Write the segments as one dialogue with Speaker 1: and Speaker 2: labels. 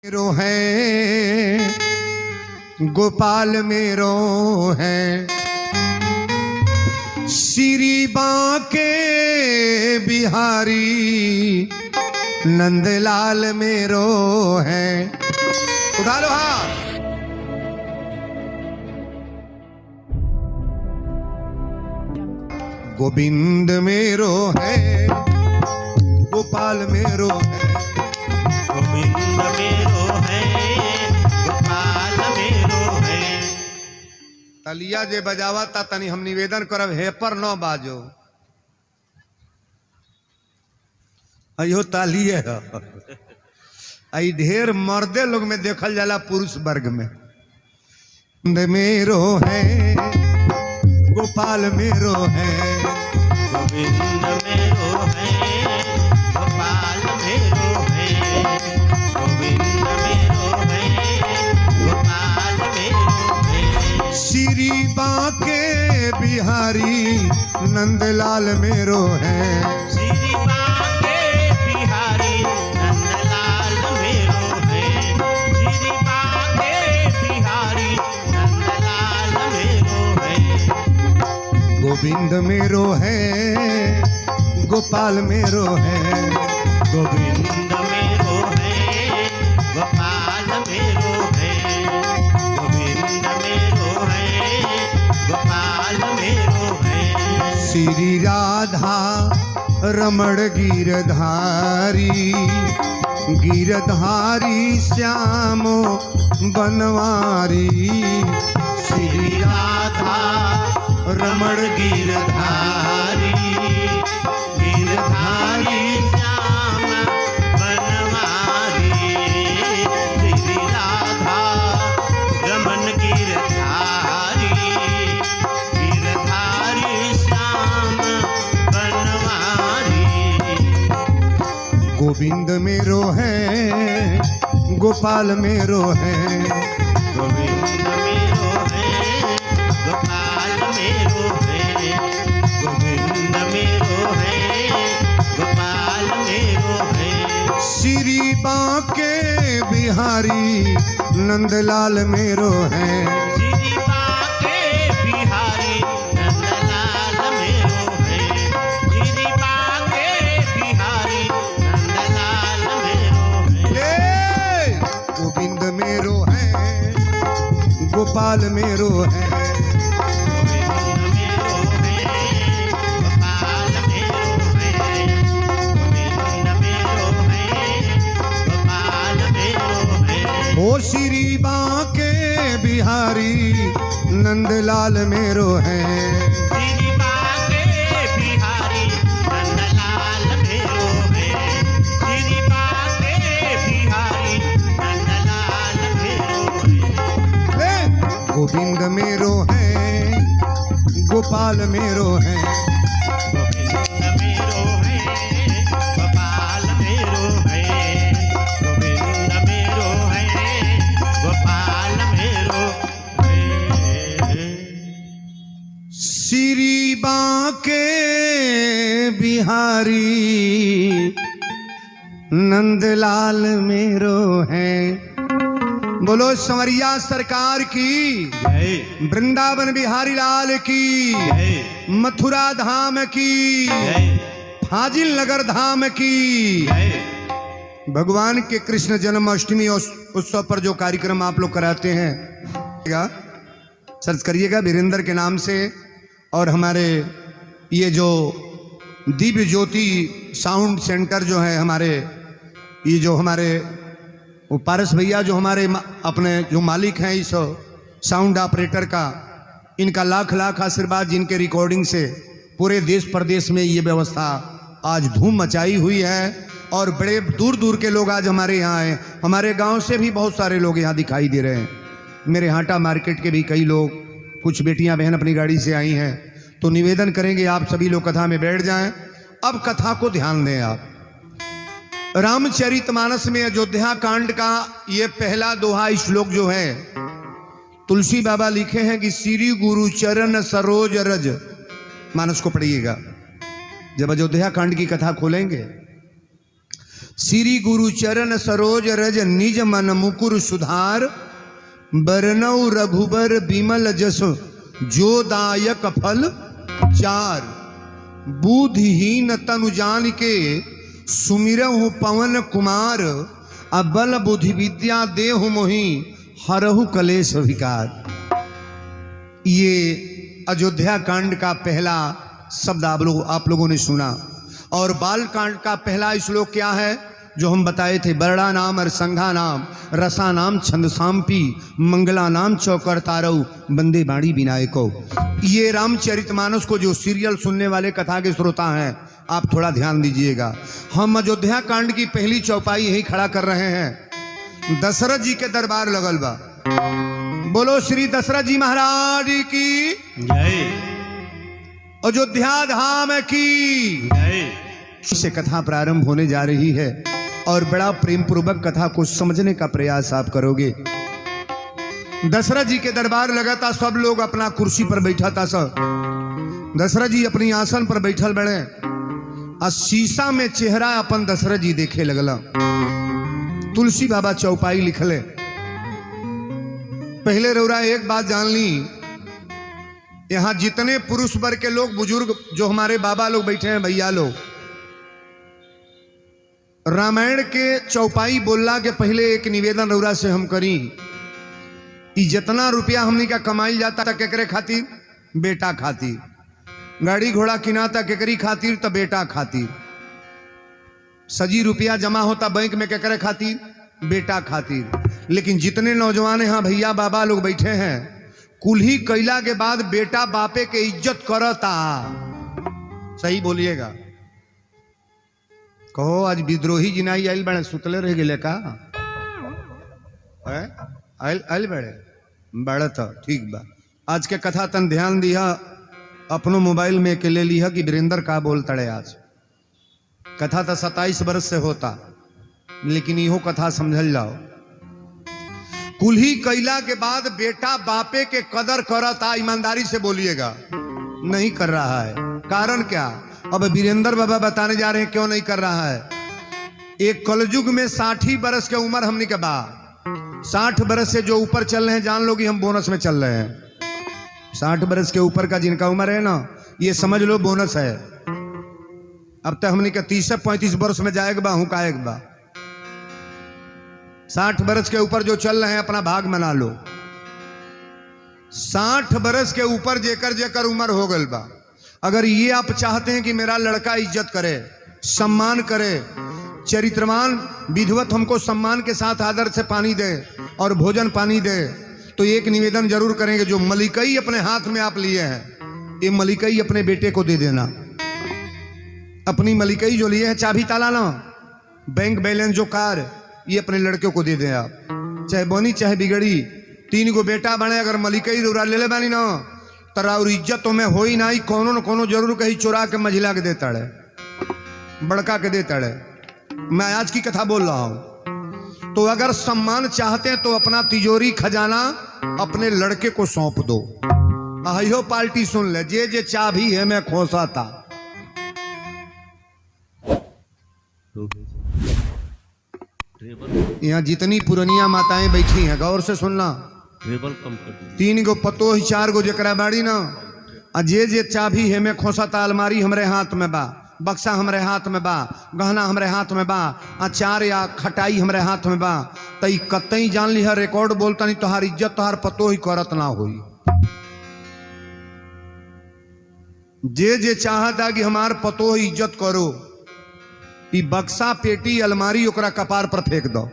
Speaker 1: मेरो है गोपाल मेरो है, श्री बांके बिहारी नंदलाल मेरो है। उठा लो हाथ। गोविंद मेरो है गोपाल मेरो है,
Speaker 2: गोविंद मेरो है गोपाल मेरो है।
Speaker 1: तलिया जे बजावा ता तनी हम निवेदन करब हे पर न बाजो। अयो तालिए है आई ढेर मर्दे लोग में देखल जाला पुरुष वर्ग में। मेरो है गोपाल मेरो है,
Speaker 2: गोविंद मेरो है गोपाल मेरो है, गोविंद मेरो है गोपाल मेरो है।
Speaker 1: श्री बांके बिहारी नंदलाल मेरो है,
Speaker 2: श्री बांके बिहारी नंदलाल मेरो है, श्री बांके बिहारी नंदलाल मेरो है।
Speaker 1: गोविंद मेरो है गोपाल मेरो है,
Speaker 2: गोविंद मेरो है गोपाल मेरो है, गोविंद मेरो है गोपाल मेरो है।
Speaker 1: श्री राधा रमण गिरधारी गिरधारी श्यामो बनवारी,
Speaker 2: श्री राधा रमण गिरधारी गिरधारी श्याम बनवारी, श्री राधा रमण गिरधारी गिरधारी श्याम बनवारी।
Speaker 1: गोविंद मेरो है गोपाल मेरो है,
Speaker 2: गोविंद मेरो है गोपाल मेरो है, गोविंद मेरो है गोपाल मेरो है।
Speaker 1: श्री बांके बिहारी नंदलाल मेरो है,
Speaker 2: श्री बांके बिहारी नंदलाल मेरो है, श्री बांके बिहारी नंदलाल मेरो है।
Speaker 1: गोविंद मेरो है गोपाल मेरो है,
Speaker 2: गोविंद मेरो है गोपाल मेरो है, गोविंद मेरो है गोपाल मेरो है।
Speaker 1: ओ श्री बांके बिहारी नंदलाल मेरो है,
Speaker 2: श्री बांके बिहारी नंदलाल मेरो है, श्री बांके बिहारी नंदलाल मेरो है।
Speaker 1: गोविंद मेरो है गोपाल मेरो है,
Speaker 2: गोविंद मेरो है गोपाल मेरो है, गोविंद मेरो है गोपाल मेरो है।
Speaker 1: श्री बांके बिहारी नंदलाल मेरो है। बोलो संवरिया सरकार की,
Speaker 2: जय
Speaker 1: वृंदावन बिहारी लाल की,
Speaker 2: जय
Speaker 1: मथुरा धाम की,
Speaker 2: जय
Speaker 1: फाजिल नगर धाम की।
Speaker 2: जय।
Speaker 1: भगवान के कृष्ण जन्माष्टमी उत्सव पर जो कार्यक्रम आप लोग कराते हैं सर्च करिएगा वीरेंद्र के नाम से, और हमारे ये जो दिव्य ज्योति साउंड सेंटर जो है हमारे, ये जो हमारे वो पारस भैया जो हमारे अपने जो मालिक हैं इस साउंड ऑपरेटर का, इनका लाख लाख आशीर्वाद, जिनके रिकॉर्डिंग से पूरे देश प्रदेश में ये व्यवस्था आज धूम मचाई हुई है। और बड़े दूर दूर के लोग आज हमारे यहाँ आए, हमारे गांव से भी बहुत सारे लोग यहाँ दिखाई दे रहे हैं। मेरे हाटा मार्केट के भी कई लोग, कुछ बेटियां बहन अपनी गाड़ी से आई हैं। तो निवेदन करेंगे आप सभी लोग कथा में बैठ जाएं। अब कथा को ध्यान दें आप। रामचरितमानस में अयोध्या कांड का ये पहला दोहा श्लोक जो है तुलसी बाबा लिखे हैं कि श्री गुरु चरण सरोज रज, मानस को पढ़िएगा। जब अयोध्या कांड की कथा खोलेंगे श्री गुरु चरण सरोज रज निज मन मुकुर सुधार, बरनऊ रघुबर बिमल जस जो दायक फल चार। बुद्धिहीन तनु जान के सुमिरहु पवन कुमार, अबल बुद्धि विद्या देहु मोहि हरहु कलेश विकार। ये अयोध्या कांड का पहला शब्द आप लोगों ने सुना। और बाल कांड का पहला श्लोक क्या है जो हम बताए थे? बरड़ा नाम और संघा नाम, रसा नाम छंद सांपी, मंगला नाम चौकर तारऊ, बंदे बाणी विनायको। ये रामचरितमानस को जो सीरियल सुनने वाले कथा के श्रोता हैं, आप थोड़ा ध्यान दीजिएगा। हम अयोध्या कांड की पहली चौपाई यही खड़ा कर रहे हैं। दशरथ जी के दरबार लगल बा। बोलो श्री दशरथ जी महाराज की
Speaker 2: जय।
Speaker 1: अयोध्या धाम की
Speaker 2: जय।
Speaker 1: से कथा प्रारंभ होने जा रही है और बड़ा प्रेम पूर्वक कथा को समझने का प्रयास आप करोगे। दशरथ जी के दरबार लगा था, सब लोग अपना कुर्सी पर बैठा था। सब दशरथ जी अपनी आसन पर बैठल बड़े और शीशा में चेहरा अपन दशरथ जी देखे लगला। तुलसी बाबा चौपाई लिखले। पहले रौरा एक बात जान ली, यहां जितने पुरुष वर्ग के लोग, बुजुर्ग जो हमारे बाबा लोग बैठे हैं, भैया लोग, रामायण के चौपाई बोलला के पहले एक निवेदन रौरा से हम करी कि जितना रुपया हमनी का कमाई जाता था केकरे खातिर? बेटा खातिर। गाड़ी घोड़ा किनाता केकरी खातिर? तो बेटा खातिर। सजी रुपया जमा होता बैंक में केकरे खातिर? बेटा खातिर। लेकिन जितने नौजवान यहाँ भैया बाबा लोग बैठे हैं, कुल्ही कैला के बाद बेटा बापे के इज्जत करता। सही बोलिएगा। कहो आज विद्रोही जिनाई आयल बड़े सुतले रह गए का? आयल बड़े बड़ा तो ठीक बा। आज के कथा तन ध्यान दिया, अपनो मोबाइल में के ले लिया कि वीरेंद्र का बोलता है। आज कथा तो 27 वर्ष से होता, लेकिन इहो कथा समझल जाओ। कुल्ही कैला के बाद बेटा बापे के कदर करता, ईमानदारी से बोलिएगा। नहीं कर रहा है। कारण क्या? अब वीरेंद्र बाबा बताने जा रहे हैं क्यों नहीं कर रहा है। एक कलयुग में 60 बरस के उम्र हमने के बाद 60 बरस से जो ऊपर चल रहे हैं, जान लो कि हम बोनस में चल रहे हैं। 60 बरस के ऊपर का जिनका उम्र है ना, ये समझ लो बोनस है। अब तक हमने के 30 से 35 बरस में जाएगा बा, हूं काएक बा। 60 बरस के ऊपर जो चल रहे हैं, अपना भाग मना लो। 60 बरस के ऊपर जेकर जेकर उम्र हो गल बा, अगर ये आप चाहते हैं कि मेरा लड़का इज्जत करे, सम्मान करे, चरित्रवान विधिवत हमको सम्मान के साथ आदर से पानी दे और भोजन पानी दे, तो एक निवेदन जरूर करेंगे। जो मलिकई अपने हाथ में आप लिए हैं, ये मलिकई अपने बेटे को दे देना। अपनी मलिकई जो लिए है, चाबी ताला ना, बैंक बैलेंस जो कार, ये अपने लड़के को दे दें आप। चाहे बनी चाहे बिगड़ी, 3 गो बेटा बने, अगर मलिकई रोरा ले ले बानी ना, तरा और इज्जत तो में हो ही ना ही। कोनो न कोनो जरूर कहीं चुरा के मझिला के देता है, बड़का के देता है। मैं आज की कथा बोल रहा हूं। तो अगर सम्मान चाहते हैं तो अपना तिजोरी खजाना अपने लड़के को सौंप दो। आइयो पार्टी सुन ले, जे जे चाबी है मैं खोसा था। यहाँ जितनी पुरनिया माताएं बैठी हैं, गौर से सुनना।
Speaker 2: टेबल कम कर दीजिए।
Speaker 1: 3 गो पतो ही 4 गो जकरा बाड़ी ना, जे जे चाबी है मैं खोसा था। अलमारी हमरे हाथ में बा, बक्सा हमरे हाथ में बा, गहना हमरे हाथ में बा, अचार या खटाई हमरे हाथ में बा। तई कतई जान ली है, रिकॉर्ड बोलता नहीं, तोहार इज्जत तोहार पतो ही करत ना होई। जे जे चाहता कि हमार पतो ही इज्जत करो, ई बक्सा पेटी अलमारी ओकरा कपार पर फेंक दो।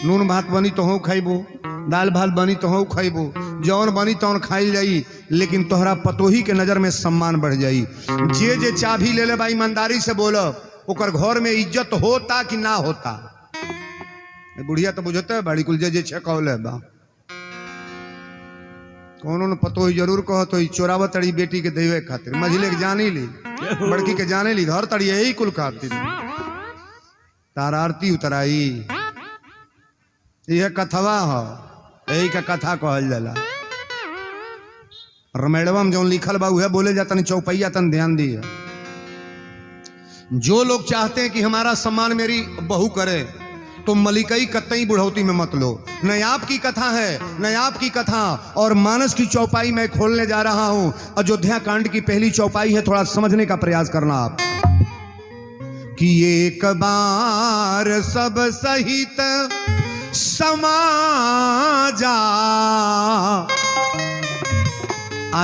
Speaker 1: नून भात बनी तो हो खैबो, दाल भात बनी तो हो खैबो, जौन बनी तौन खाई जाई, लेकिन तोहरा पतोही के नजर में सम्मान बढ़ जाई। जे जे चाबी ले ले बा, ईमानदारी से बोलो, ओकर घर में इज्जत होता कि ना होता? बुढ़िया तो बुझते है बड़ी कुल जे छकौले बा। कोनो न पतोही जरूर कहो तो चोरावत तड़ी बेटी के देवे खातिर। मझिले के जानी ली, बड़की के जाने ली, धर तड़ी यही कुल खातिर तार आरती उतराई। यह कथवा हो, यही का कथा कहल जाला। रामायणवा में जो लिखल बा उहे बोले जाता, चौपैया तन ध्यान दिए। जो लोग चाहते हैं कि हमारा सम्मान मेरी बहू करे तो मलिकई कतई बुढ़ौती में मत लो। न आपकी कथा है, न आपकी कथा। और मानस की चौपाई मैं खोलने जा रहा हूं। अयोध्या कांड की पहली चौपाई है, थोड़ा समझने का प्रयास करना आप। कि एक बार सब सहित समाजा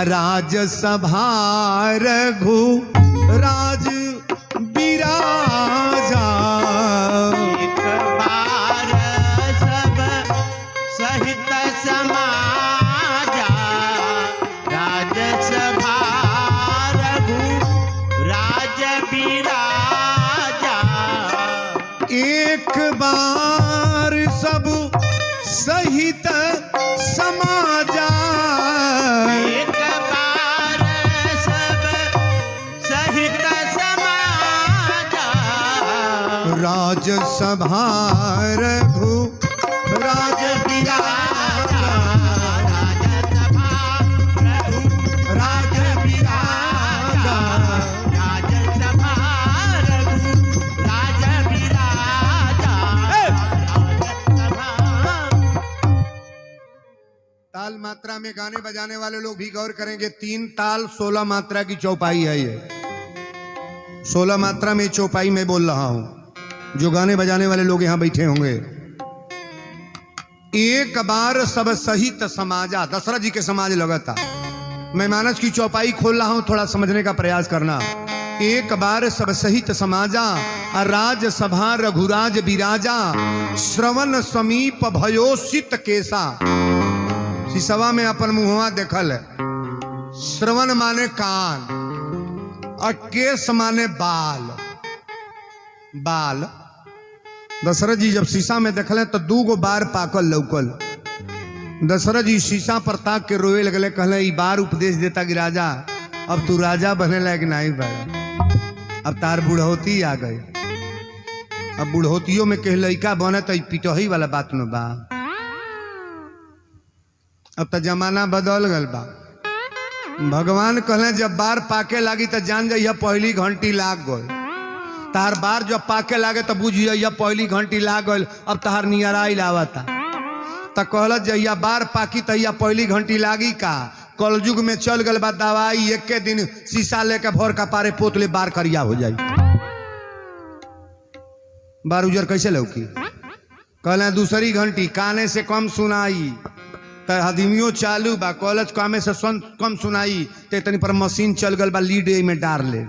Speaker 1: राज सभा रघु राज बिराजा।
Speaker 3: एक बार सब सहित समाजा राजसभा रघु राज बिराजा।
Speaker 1: एक बार सब सहित समाजा
Speaker 3: एक बार सब सहित समाजा
Speaker 1: राज सभा रघु राज बिराजा।
Speaker 3: राजसभा रघु राज बिराजा। राजसभा रघु राज बिराजा। राजसभा
Speaker 1: ताल मात्रा में गाने बजाने वाले लोग भी गौर करेंगे। 3 ताल 16 मात्रा की चौपाई है ये। 16 मात्रा में चौपाई में बोल रहा हूं। जो गाने बजाने वाले लोग यहां बैठे होंगे। एक बार सब सहित समाजा, दशरथ जी के समाज लगा था। मैं मानस की चौपाई खोल रहा हूं, थोड़ा समझने का प्रयास करना। एक बार सब सहित समाजा राज सभा रघुराज बिराजा। श्रवण समीप भयोसित केसा। सिसवा में अपन मुहवा देखल है। श्रवण माने कान और केस माने बाल। बाल दशरथ जी जब शीशा में देखले तो 2 बार पाकल लौकल। दशरथ जी शीशा पर ताक के रोए लगले, कहले ई बार उपदेश देता कि राजा अब तू राजा बने लायक नहीं बड़ा। अब तार बुढ़ौती आ गई। अब बुढ़ौतियों में कह लड़का बने तो पिटही वाला बात न बा। अब तो जमाना बदल गल बा। भगवान कहले जब बार पाके लागी तो जान जाइए पहली घंटी लाग गई। तार बार जब पाके लागे तो बुझिए पहली घंटी लाग गई। अब तहार नियराई लावता तो कहल जहिया बार पाकी तहिया पहली घंटी लागी का। कलयुग में चल गल बा दवाई। एक दिन शीशा लेके भर का पारे पोतले बार करिया हो जाई। बार उजर कैसे लौकी। कहले दूसरी घंटी काने से कम सुनाई तो आदमियों चालू बा। कॉलेज कामे से कम सुनाई तो तनी पर मशीन चल गल बा लीड में डार ले।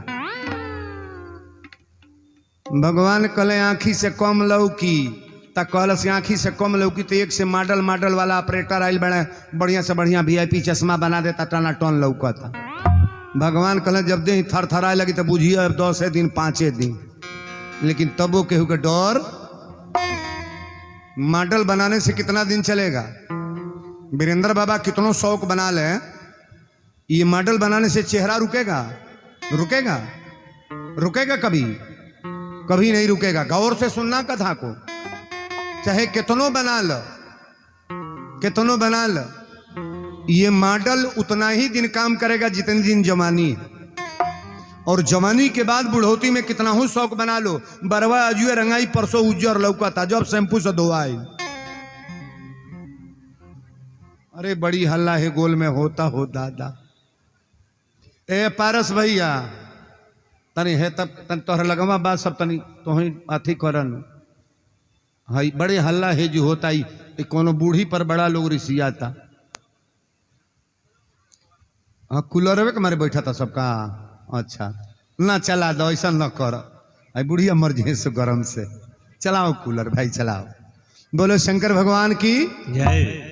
Speaker 1: भगवान कहले आँखी से कम लौकी तो कहल से आँखी से कम लौकी तो एक से मॉडल वाला ऑपरेटर आयल बड़े बढ़िया से बढ़िया VIP चश्मा बना देता टना टन लौकता। भगवान कहले जब दे थरथराए लगी तो बुझिए अब 10 दिन 5 दिन। लेकिन तब वो केहू के डर। मॉडल बनाने से कितना दिन चलेगा। वीरेंद्र बाबा कितनों शौक बना ले, ये मॉडल बनाने से चेहरा रुकेगा? रुकेगा? रुकेगा कभी? कभी नहीं रुकेगा। गौर से सुनना कथा को। चाहे कितनों बना लो, कितनों बना लो, ये मॉडल उतना ही दिन काम करेगा जितने दिन जवानी है। और जवानी के बाद बुढ़ौती में कितना हो शौक बना लो। बरवा अजुए रंगाई परसों उज्जर लौका था जब शैम्पू से धोआई। अरे बड़ी हल्ला है गोल में होता हो दादा। ए पारस भैया तनी है तब तन तोहर लगवा बात सब तनी तोही अथी करन हई। बड़े हल्ला है जो होता ही कोनो बूढ़ी पर बड़ा लोग रिसियाता। हाँ कूलरवे के मारे बैठा था सबका। अच्छा ना चला दो ऐसा न कर। आई बुढ़िया मर जाए से गरम से। चलाओ कूलर भाई चलाओ। बोलो शंकर भगवान की
Speaker 2: जय।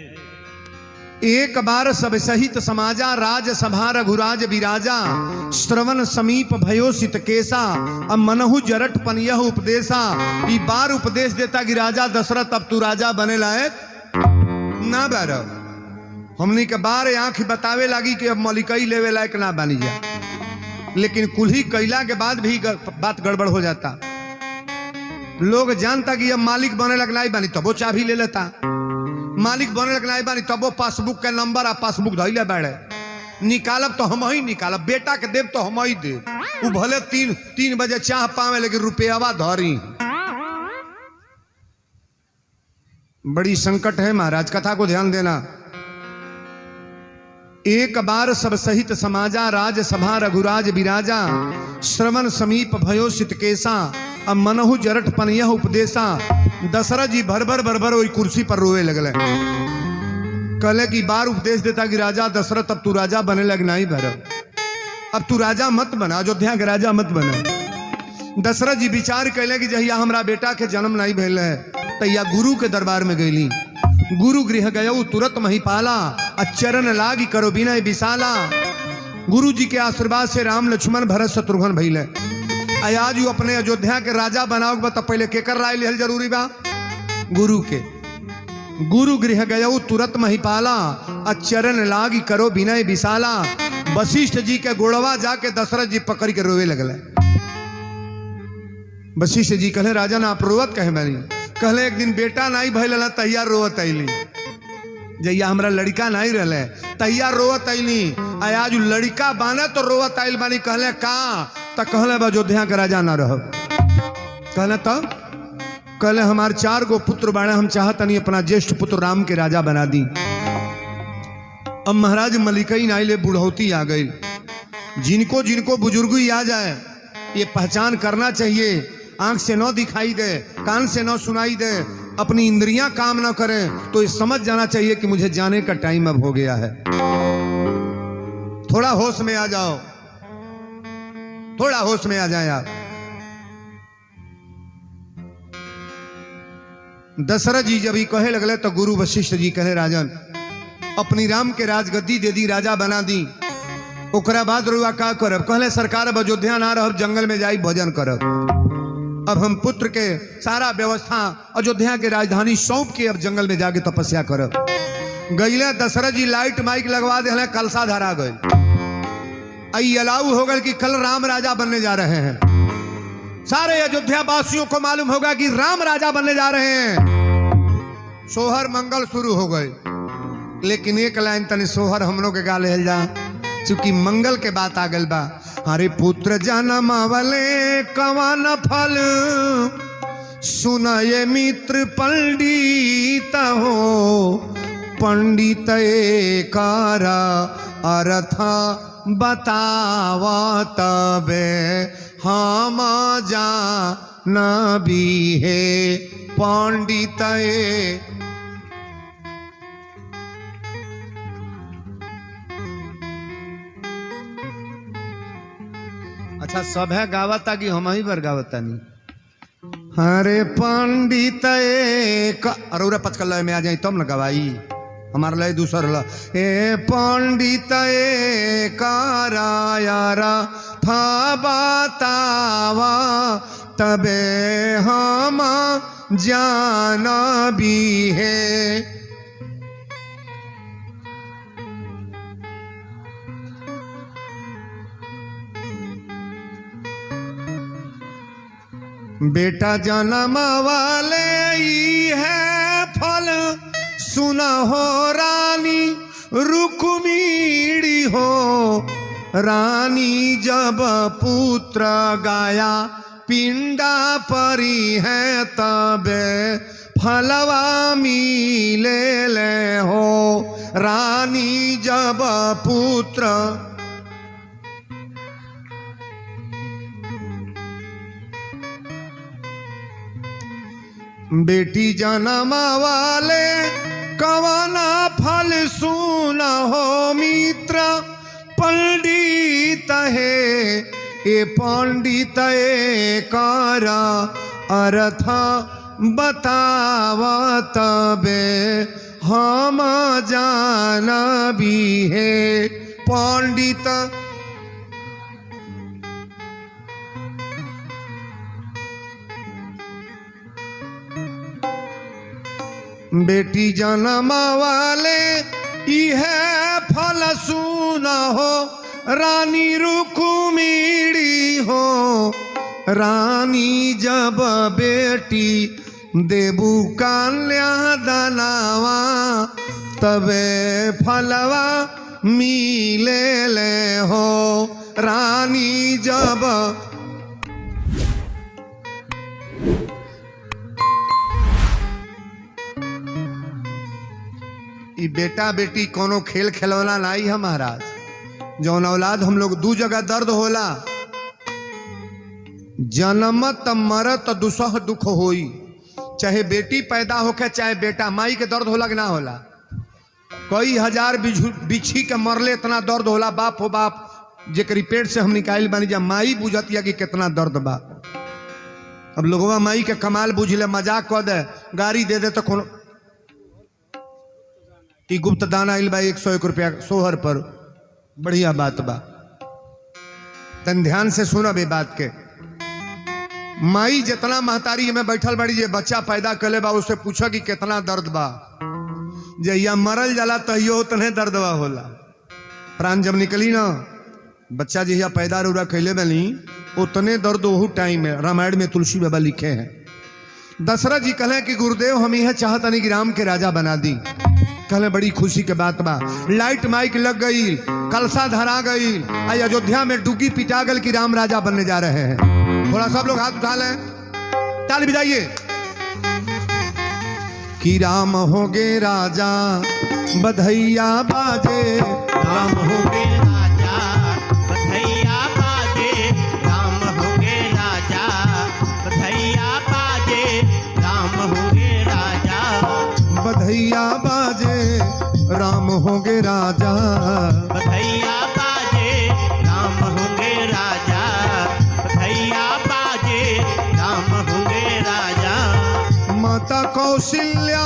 Speaker 1: एक बार सब सहित समाजा राज सभा रघुराज बिराजा। श्रवण समीप भयोसित केसा अब मनहु जरट पनियह उपदेशा। ई बार उपदेश देता कि राजा दशरथ अब तू राजा बने लायक ना बार। हमनी के बार आंख बतावे लगी कि अब मलिकई लेवे लायक ना बनी जा। लेकिन कुल्ही कैला के बाद भी बात गड़बड़ हो जाता। लोग जानता कि अब मालिक बने लग नहीं बनी तब वो चाबी ले लेता। मालिक बने लग नहीं बनी तब वो पासबुक के नंबर आ पासबुक धैले बैठे। निकालब तो हम ही निकालब, बेटा के देव तो हम ही दे। वो भले 3 बजे चाह पावे लेकिन रुपयावा धरी। बड़ी संकट है महाराज, कथा को ध्यान देना। एक बार सब सहित समाजा, राज सभा रघुराज विराजा, श्रवण समीप भयो सित केसा, अब मनहु जरठ पनिया उपदेशा। दशरथ जी भर भर वही कुर्सी पर रोए लगले। कहले कि बार उपदेश देता कि राजा दशरथ अब तू राजा बने लग नहीं भर, अब तू राजा मत बना, अयोध्या के राजा मत बना। दशरथ जी विचार कैले कि जहिया हमरा बेटा के जन्म नहीं भेल है तैया गुरु के दरबार में गईली। गुरु गृह गयऊ तुरंत महिपाला, चरण लागी करो विनय विशाला। गुरु जी के आशीर्वाद से राम लक्ष्मण भरत शत्रुघ्न भइले। आज यू अपने अयोध्या के राजा बनाओ तो पहले केकर राय लेहल जरूरी बा? गुरु के। गुरु गृह गयऊ तुरंत महिपाला, चरण लागी करो विनय विशाला। वशिष्ठ जी के गोड़वा जाके दशरथ जी पकड़ के रोवे लगले। वशिष्ठ जी कहले राजा ना आप रोवत कहे बानी? कहले एक दिन बेटा नहीं भइल तैया रोवत अली, जैया हमरा लड़का नहीं रहे तैया रोवत अली। आज लड़का बाने तो रोवत आइल बानी। कहले का? तो कहले अयोध्या के राजा ना रह। कहले तो कहले हमार 4 गो पुत्र बाणे, हम चाहतनी अपना ज्येष्ठ पुत्र राम के राजा बना दी। अब महाराज मलिकई नाइले बुढ़ौती आ गई। जिनको जिनको बुजुर्गी आ जाए ये पहचान करना चाहिए। आंख से न दिखाई दे, कान से न सुनाई दे, अपनी इंद्रियां काम न करें तो ये समझ जाना चाहिए कि मुझे जाने का टाइम अब हो गया है। थोड़ा होश में आ जाओ, थोड़ा होश में आ जाए आप। दशरथ जी जब ही कहे लगले तो गुरु वशिष्ठ जी कहे राजन अपनी राम के राजगद्दी दे दी, राजा बना दी। ओकरा बाद रुआ का करब? कहले सरकार अब अयोध्या ना रहब, जंगल में जाई भोजन करब। अब हम पुत्र के सारा व्यवस्था अयोध्या के राजधानी सौंप के अब जंगल में जाके तपस्या करब। गईले दशरथ जी लाइट माइक लगवा दे, कलसा धरा गए। आई अलाउ हो गए कि कल राम राजा बनने जा रहे हैं। सारे अयोध्या वासियों को मालूम होगा कि राम राजा बनने जा रहे हैं। सोहर मंगल शुरू हो गए। लेकिन एक लाइन तनी सोहर हम लोग के गा ले जा, चूंकि मंगल के बात आ गल बा। हरे पुत्र जनमावले कवन फल, सुनये मित्र पंडित हो। पंडित एकारा अर्थ बतावा तबे हम जान भी है। पंडित अच्छा सब है गावता कि हम ही पर गावता नहीं? हरे पंडित अरे पचकल में आ जाए तब न गवाई, हमारा लय दूसर ल। ए पंडित कारायारा था बतावा तबे हम जाना भी है। बेटा जन्म वाले ही है फल, सुना हो रानी रुक्मिणी हो। रानी जब पुत्र गाया पिंडा परी है तबे फलवा मिले ले हो। रानी जब पुत्र बेटी जन्म वाले कवना फल सुना हो मित्र पंडित है। ए पंडित कर अर्थ बतावा तबे हम जान भी है। पंडित बेटी जन्म वाले यह फल सुना हो। रानी रुक्मिणी हो। रानी जब बेटी देबू कन्या दनावा तबे फलवा मिले ले हो रानी जब ई बेटा बेटी कोनो खेल खिलौना नहीं है महाराज। जौन औलाद हम लोग दू जगह दर्द होला, जन्मत मरत दुसह दुख होई। चाहे बेटी पैदा होके चाहे बेटा, माई के दर्द होला कि ना होला? कई हजार बिछी के मरले इतना दर्द होला। बाप हो बाप, जेकरी पेट से हम निकाल बनी जा, माई बुझतिया कि कितना दर्द बा। अब लोगवा माई के कमाल बुझले, मजाक कर दे, गाड़ी दे दे तो कोनो कि गुप्त दान आइल बा 101 रुपया सोहर पर, बढ़िया बात बा। तन ध्यान से सुनब ये बात के। माई जितना महतारी में बैठल बड़ी जे बच्चा पैदा कले बा, उससे पूछा कि कितना दर्द बा। जहिया मरल जाला तहियो उतने दर्दवा होला। प्राण जब निकली ना, बच्चा जहिया पैदा रूरा कैले बनी, उतने दर्द वहू टाइम में। रामायण में तुलसी बाबा लिखे हैं। दशरथ जी कहे कि गुरुदेव हम यह चाहतनी कि राम के राजा बना दी। कहले बड़ी खुशी के बात बा। लाइट माइक लग गई, कलसा धरा गई, अयोध्या में डुगी पिटा गल कि राम राजा बनने जा रहे हैं। थोड़ा सब लोग हाथ उठा लें, ताली बजाइए। कि राम होगे राजा बधैया बाजे,
Speaker 3: राम होगे राजा बधैया बाजे, राम होगे राजा बधैया बाजे, राम होगे राजा
Speaker 1: बधैया बाजे, राम होगे राजा
Speaker 3: बधैया बाजे, राम होगे राजा बधैया बाजे, राम होगे राजा।
Speaker 1: माता कौशल्या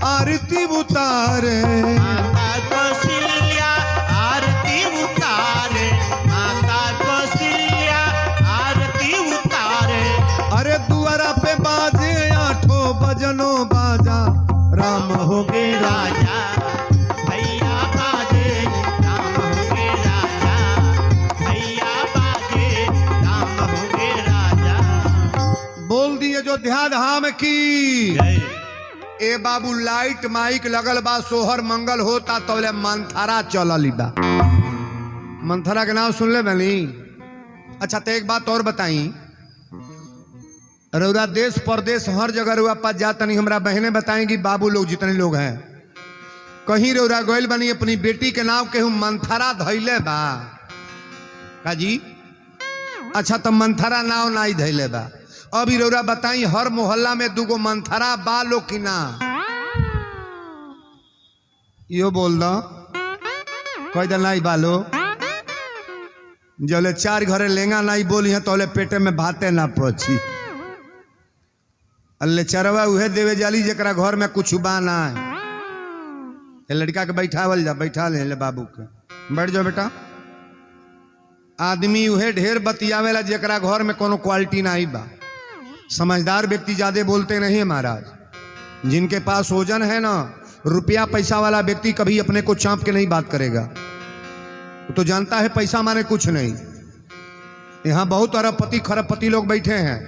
Speaker 1: आरती उतारे,
Speaker 3: माता कौशल्या आरती उतारे, माता कौशल्या आरती उतारे।
Speaker 1: अरे दुआरा पे बाजे आठों बजनो बाजा, राम होगे
Speaker 3: राजा भैया बाजे, राम होगे राजा भैया बाजे, राम होगे राजा।
Speaker 1: बोल दिए जो ध्यान धाम की।
Speaker 2: जय।
Speaker 1: ए बाबू लाइट माइक लगल बा, सोहर मंगल होता तोले मंथरा चलली बा। मंथरा के नाम सुन ले बनी? अच्छा तो एक बात और बताई, रउरा देश परदेश हर जगह रुआ पास जाता नहीं। हमरा बहने बताएंगी बाबू लोग जितने लोग हैं, कहीं रउरा गोयल बनी अपनी बेटी के नाम के मंथरा धैले बा का जी? अच्छा तो मंथरा नाव नहीं धैले बा। अभी रउरा बताई हर मोहल्ला में दूगो मंथरा बा लो कि ना? यो बोल दो कोई दिन नहीं बालो। जले चार घरे लेंगा नहीं बोली है तोले पेटे में भाते ना पहुंची। अल्ले चरवा उहे देवे जाली जरा घर में कुछ बा ना है। लड़का के बैठावल जा, बैठा ले बाबू के, बैठ जाओ बेटा। आदमी उहे ढेर बतियावेला जरा घर में कोनो क्वालिटी नहीं बा। समझदार व्यक्ति ज्यादा बोलते नहीं है महाराज। जिनके पास ओजन है ना, रुपया पैसा वाला व्यक्ति कभी अपने को चांप के नहीं बात करेगा। तो जानता है पैसा माने कुछ नहीं। यहाँ बहुत अरबपति खरबपति लोग बैठे हैं,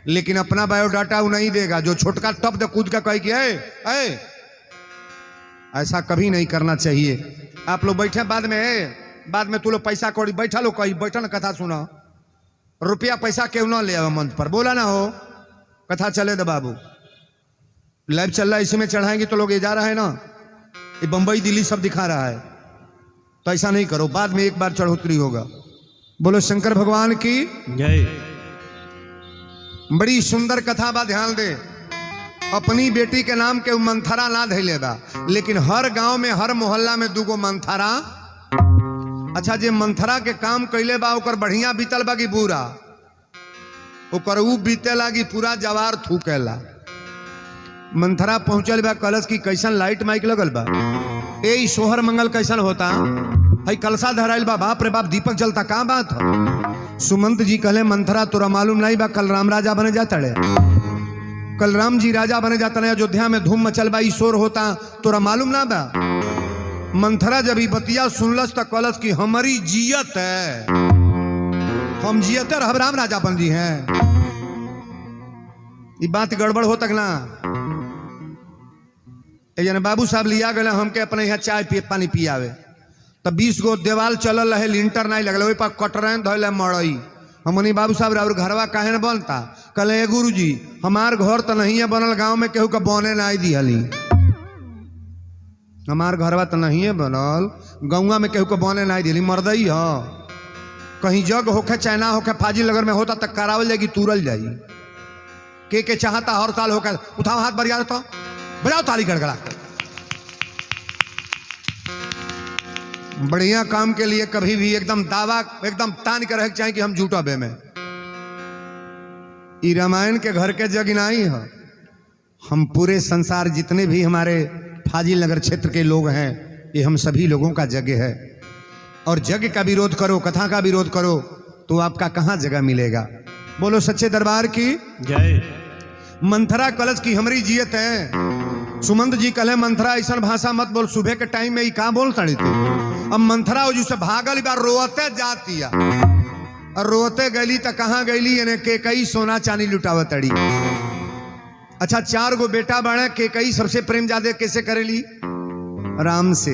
Speaker 1: लेकिन अपना बायोडाटा वो नहीं देगा। जो छोटका टप दे कूद का कहे कि ए, ऐसा कभी नहीं करना चाहिए। आप लोग बैठे बाद में तू लोग पैसा कौड़ी बैठा लो, कहीं बैठा ना कथा सुना। रुपया पैसा क्यों ना ले मंच पर, बोला ना हो, कथा चले दो बाबू। लाइव चल रहा है, इसी में चढ़ाएंगे तो लोग ये जा रहा है ना, ये बंबई दिल्ली सब दिखा रहा है। तो ऐसा नहीं करो, बाद में एक बार चढ़ोतरी होगा। बोलो शंकर भगवान की
Speaker 2: जय।
Speaker 1: बड़ी सुंदर कथा बा, ध्यान दे। अपनी बेटी के नाम के मंथरा ना धैले बा, लेकिन हर गांव में हर मोहल्ला में दूगो मंथरा। अच्छा जे मंथरा के काम कैले बा ओकर बढ़िया बीतल बा कि बुरा? ओकर ऊ बीतेला कि पूरा जवार थूकेला। मंथरा पहुंचल बा, कलश की कैसन लाइट माइक लगल बा। ए सोहर मंगल कैसन होता है, कलसा धराइल बा, बाप रे बाप दीपक जलता, का बात है? सुमंत जी कहले मंथरा तोरा मालूम नहीं बा कल राम राजा बने जाता रे, कल राम जी राजा बने जाता रहे। अयोध्या में धूम मचल बा, शोर होता, तोरा मालूम ना बा? मंथरा जब ई बतिया सुनलस तो कलश की हमारी जियत है, हम जियते रह राम राजा बन जी हैं। ये बात गड़बड़ हो तक ना। बाबू साहब लिया गए हमके अपने यहाँ चाय पानी पियावे, तो 20 गो देवाल चलल रहे, लिंटर नहीं लगल, वही पर कटरैन धोले मड़ई। हमनी बाबू साहब और घरवा काहे न बनता? कहले गुरु जी हमार घर तो नहीं है बनल, गांव में केहू के बने नहीं दिहली। हमार घरवा तो नहीं है बनल, गौवा में केहू के बने नहीं दिहली। मर्दई ह कहीं जग होके चाइना होके फाजिल नगर में होता तक करावल जाएगी, तुरल जाएगी। के चाहता हर साल होके उठाओ हाथ बढ़िया तो बजाओ ताली गड़गड़ा। बढ़िया काम के लिए कभी भी एकदम दावा एकदम तान के रहे चाहिए कि हम झूठा बे में। ई रामायण के घर के जग नहीं है। हम पूरे संसार जितने भी हमारे फाजिल नगर क्षेत्र के लोग हैं, ये हम सभी लोगों का जग है। और जग का विरोध करो, कथा का विरोध करो तो आपका कहां जगह मिलेगा। बोलो सच्चे दरबार की
Speaker 2: जय।
Speaker 1: मंथरा कलश की हमारी जियत है। सुमंत जी कल मंथरा ऐसा भाषा मत बोल, सुबह के टाइम में ही कहा बोल तड़ी थी। अब मंथरा जिसे भागल बार रोते जाती है, और रोते गली तो कहाँ गली यानी के कई सोना चांदी लुटावत अड़ी। अच्छा 4 गो बेटा बड़े, के कई सबसे प्रेम ज्यादा कैसे करेली? राम से।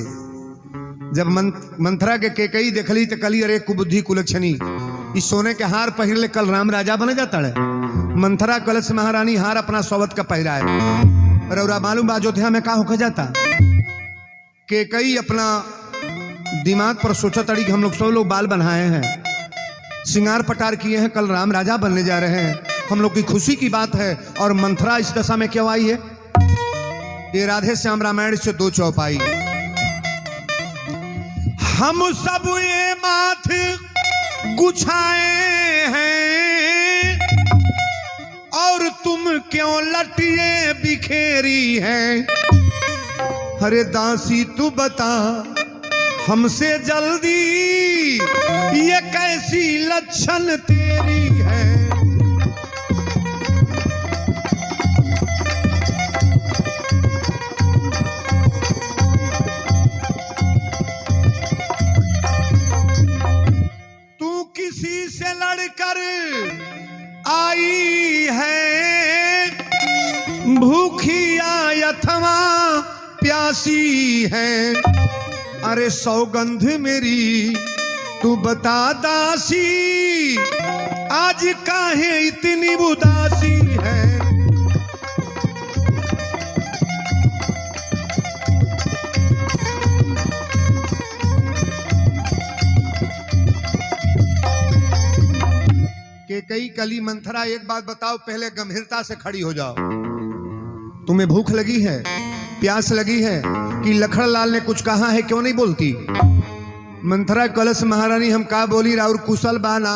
Speaker 1: जब मंथरा के केकई देखली तो कली अरे कुबुद्धि कुलक्षणी, इस सोने के हार पहिरले कल राम राजा बने जाता है। मंथरा कलश महारानी हार अपना सौवत का पहिरा है। रौरा मालूम अयोध्या में का होके जाता? केकई अपना दिमाग पर सोचा तड़ी कि हम लोग सब लोग बाल बनाए हैं, श्रृंगार पटार किए हैं, कल राम राजा बनने जा रहे हैं, हम लोग की खुशी की बात है। और मंथरा इस दशा में क्यों आई है? ये राधे श्याम रामायण से 2 चौपाई। हम सब ये माथ गुछाए हैं, और तुम क्यों लटिए बिखेरी हैं? अरे दासी तू बता हमसे जल्दी, ये कैसी लक्षण तेरी है? किसी से लड़कर आई है, भूखी अथवा प्यासी है। अरे सौगंध मेरी तू बता दासी, आज काहे इतनी उदासी है? कई कली मंथरा एक बात बताओ, पहले गंभीरता से खड़ी हो जाओ। तुम्हें भूख लगी है, प्यास लगी है कि लखड़लाल ने कुछ कहा है, क्यों नहीं बोलती? मंथरा कलश महारानी हम का बोली? राउर कुशल बा ना?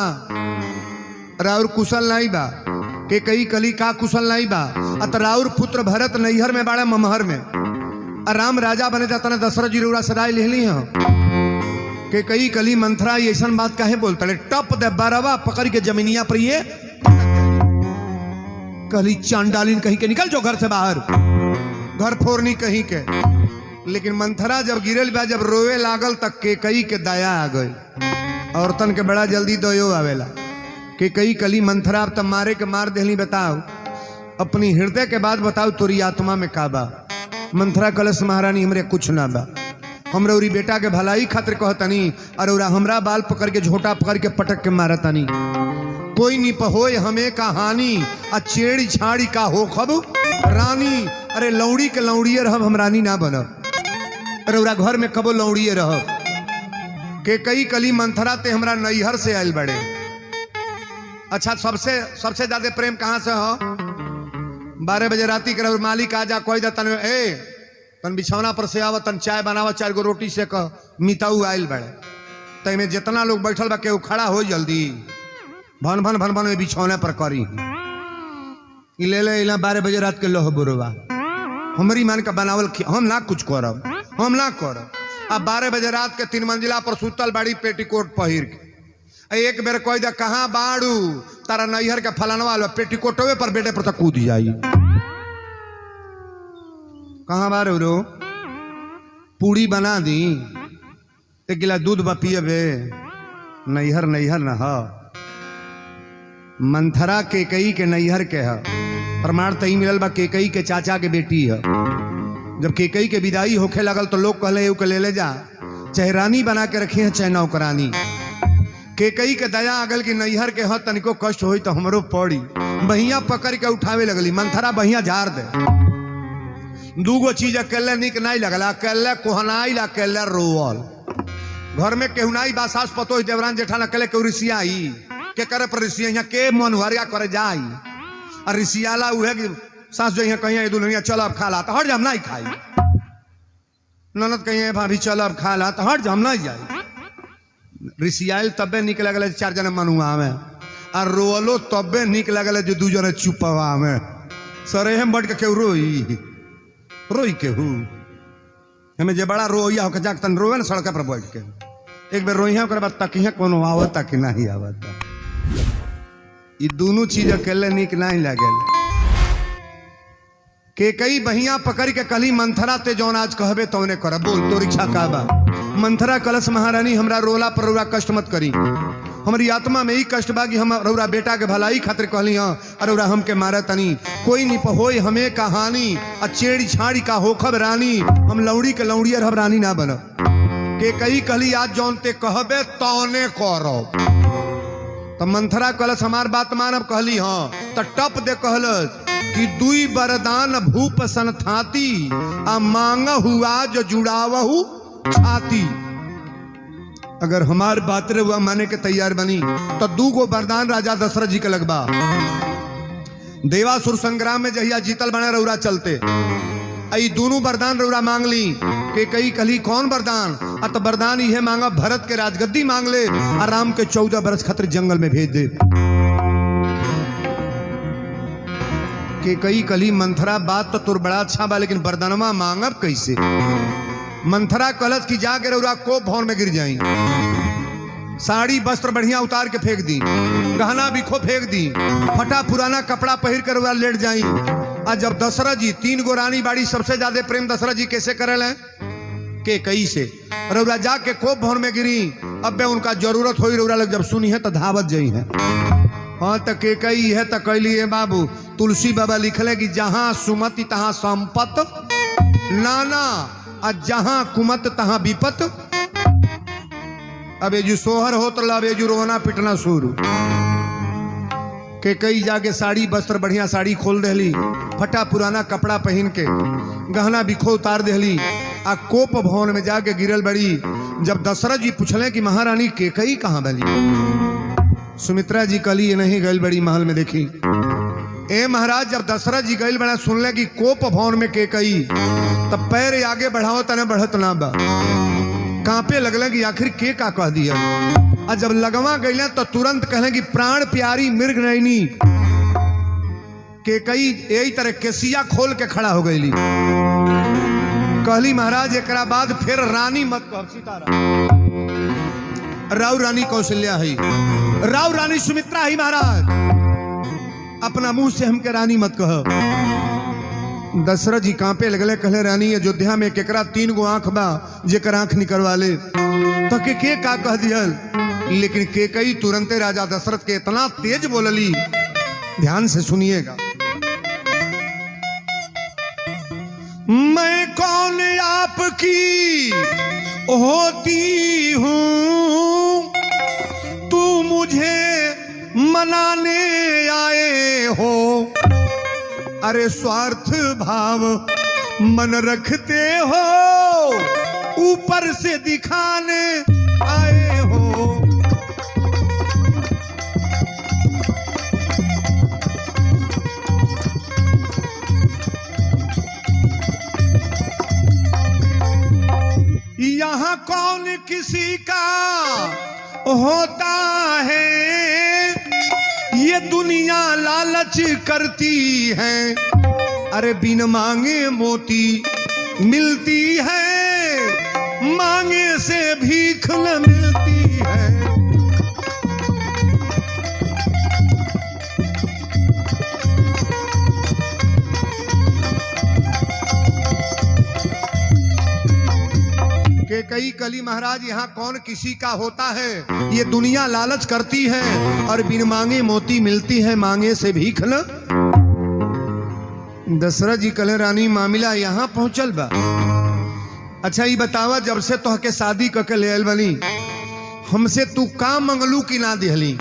Speaker 1: राउर कुशल नहीं बा। के कई कली का कुशल नहीं बा? अत राउर पुत्र भरत नैहर में बाड़ा ममहर में, राम राजा बने जाता ना दशरथ जी रउरा सदाई ले ली है। के कई कली मंथरा ये ऐसा बात काहे बोलता? टप दे बरवा पकड़ के जमीनिया पर ये कली चांडालिन कहीं के निकल जो घर से बाहर, घर फोरनी कहीं के। लेकिन मंथरा जब गिरल बा, जब रोवे लागल तक के कई के दया आ गई। औरतन के बड़ा जल्दी दयो आवेला। के कई कली मंथरा अब तब मारे के मार देहली। बताओ अपनी हृदय के बात बताओ, तोरी आत्मा में का बा? मंथरा कलश महारानी हमरे कुछ ना बा, हमरा उरी बेटा के भलाई खातिर कहतनी, और उरा हमरा बाल पकड़ के झोटा पकड़ के पटक के मारतनी। कोई नहीं पहोय हमें कहानी, आ छेड़ी छाड़ी का हो खब रानी। अरे लौड़ी के लौड़िए रहब, हम रानी ना बनब। अरे उरा घर में कबो लौड़िए रहब। के कई कली मंथरा ते हमरा नैहर से आयल बड़े। अच्छा सबसे ज्यादा प्रेम कहाँ से हो? 12 बजे राती कर मालिक आ जा कोई तन ए तन बिछौना पर से आवा, तन चाय बनावा, 4 गो रोटी से कह मिताऊ आयल बड़े। तमें जितना लोग बैठल बा केहू खड़ा हो जल्दी, भन भन भन भन में बिछौने पर करी। ले ले 12 बजे रात के लोह बुरवा हमारी मान का बनावल हम ना कुछ करब, हम ना करब। अब 12 बजे रात के 3 मंजिला पर सुतल बाड़ी पेटीकोट पहिर के। एक बेर कोई दा कहाँ बाड़ू? तारा नैहर के फलानवा लो पेटीकोटवे पर बेटे पर तक कूद जाई। कहाँ बारू रो? पूड़ी बना दी, एक गिला दूध बा पियबे। नैहर नैहर न ह, मंथरा केकई के नैहर के ह। प्रमाण तई मिलल बा केकई के चाचा के बेटी है। जब केकई के विदाई होखे लगल तो लोग कहले के ले ले जा, चाहे रानी बना के रखी है चाहे नौकरानी। केकई के दया अगल की नैहर के ह तनिको कष्ट होई तो हमरो पड़ी, बहिया पकड़ के उठावे लगली, मंथरा बहिया झाड़ दे। दूगो चीज अकेले निक नहीं लगला, अकेले कोहनाइल अकेले रोवल। घर में केहुनाई बासास पतो देवरान जेठान अकेले के रिसियाई के करे पर रिसिया यहाँ के मन हरिया करे जाई और रिसियाला उहे कि सास जो यहाँ कहीं दुल्हनिया चल अब खा ला तो हट जा हम नहीं खाई, ननद कहीं भाभी चल अब खा ला तो हट जा हम नहीं जाई। रिसियाल तबे निक लगल 4 जने मनुआ में और रोलो तबे निक लगल जो 2 जने चुपवा में। सरे हम बढ़ के केहू रोई केहू हमें जे बड़ा रोइया होकर जाके तन रोवे ना सड़क पर बैठ के, एक बार रोइया ओकर बाद तकिया कोनो आवता कि नहीं आवता। ये दोनों चीज अकेले निक नहीं लगल। के कई बहिया पकड़ के कली मंथरा ते जौन आज कहबे तौने कर बोल तो रिक्शा का बा। मंथरा कलश महारानी हमरा रोला पर रौरा कष्ट मत करी, हमारी आत्मा में ही कष्ट बा कि हम रौरा बेटा के भलाई खातिर कहली हाँ और रौरा हमके मारा तनी, कोई नहीं पहोई हमें कहानी अचेड़ी छाड़ी का होखब रानी, हम लौड़ी के लौड़ियर हम रानी ना बन। के कई कहली आज जौन ते कहबे तौने करो। तो मंथरा कलश हमार बात मानब कहली हाँ तो टप दे कहलस कि 2 बरदान भूप सन थाती आ मांग हुआ जो जुड़ावहु छाती। अगर हमार बात रे हुआ माने के तैयार बनी तो 2 गो वरदान राजा दशरथ जी के लगबा। देवासुर संग्राम में जहिया जीतल बने रौरा चलते आई दोनों वरदान रौरा मांग ली। के कई कली कौन वरदान तो वरदान यह मांगा भरत के राजगद्दी मांग ले और राम के 14 बरस खतर जंगल में भेज दे। के कई कली मंथरा बात तो तुर बड़ा अच्छा बा लेकिन वरदानमा मांगब कैसे। मंथरा कलश की जाके रौरा को भवन में गिर जाई, साड़ी वस्त्र बढ़िया उतार के फेंक दी, गहना बिखो फेंक दी, फटा पुराना कपड़ा पहिर कर रौरा लेट जाई। आज जब दशरथ जी 3 गो रानी बाड़ी सबसे ज्यादा प्रेम दशरथ जी कैसे करल है के कई से रौरा जाके कोप भवन में गिरी। अब उनका जरूरत हो रौरा लग जब सुनी है तो धावत जाई है। हाँ तो के कई है तो कैलिए बाबू तुलसी बाबा लिखले कि जहां सुमति तहां संपत नाना और जहां कुमत तहां विपत। अब जो सोहर होत लब जो रोना पिटना शुरू। के कई जाके साड़ी वस्त्र बढ़िया साड़ी खोल दहली, फटा पुराना कपड़ा पहन के गहना बिखो उतार दहली आ कोप भवन में जाके गिरल बड़ी। जब दशरथ जी पूछले कि महारानी के कई कहाँ बली, सुमित्रा जी कली नहीं गई बड़ी महल में देखी। ए महाराज जब दशरथ जी गई बड़ा सुनले कि कोप भवन में के कई तब पैर आगे बढ़ाओ तने बढ़त ना बा, कांपे लगले कि आखिर के का कह दिया। और जब लगवा गईले तो तुरंत कहले कि प्राण प्यारी मृग नैनी। के कई यही तरह केसिया खोल के खड़ा हो गईली। कहली महाराज एकरा बाद फिर रानी मत कह सीतारा, राव रानी कौशल्या है, राव रानी सुमित्रा है। महाराज अपना मुंह से हमके रानी मत कह। दशरथ जी कांपे लगले कहले रानी अयोध्या में केकरा 3 गो आंख बा जेकर आंख निकलवा ले तो के का कह दियल। लेकिन के कई तुरंते राजा दशरथ के इतना तेज बोलली, ध्यान से सुनिएगा। मैं कौन आपकी होती हूं, तू मुझे मनाने आए हो। अरे स्वार्थ भाव मन रखते हो, ऊपर से दिखाने आए हो। यहाँ कौन किसी का होता है, ये दुनिया लालच करती है। अरे बिन मांगे मोती मिलती है, मांगे से भीख न मिलती है। के कई कली महाराज यहाँ कौन किसी का होता है, ये दुनिया लालच करती है और बिन मांगे मोती मिलती है, मांगे से भीख न। दशरथ जी कले रानी मामला यहाँ पहुंचल बा। अच्छा ये बतावा, जब से तो के शादी करके ले आयल बनी, हमसे तू का मंगलू की ना दिहली?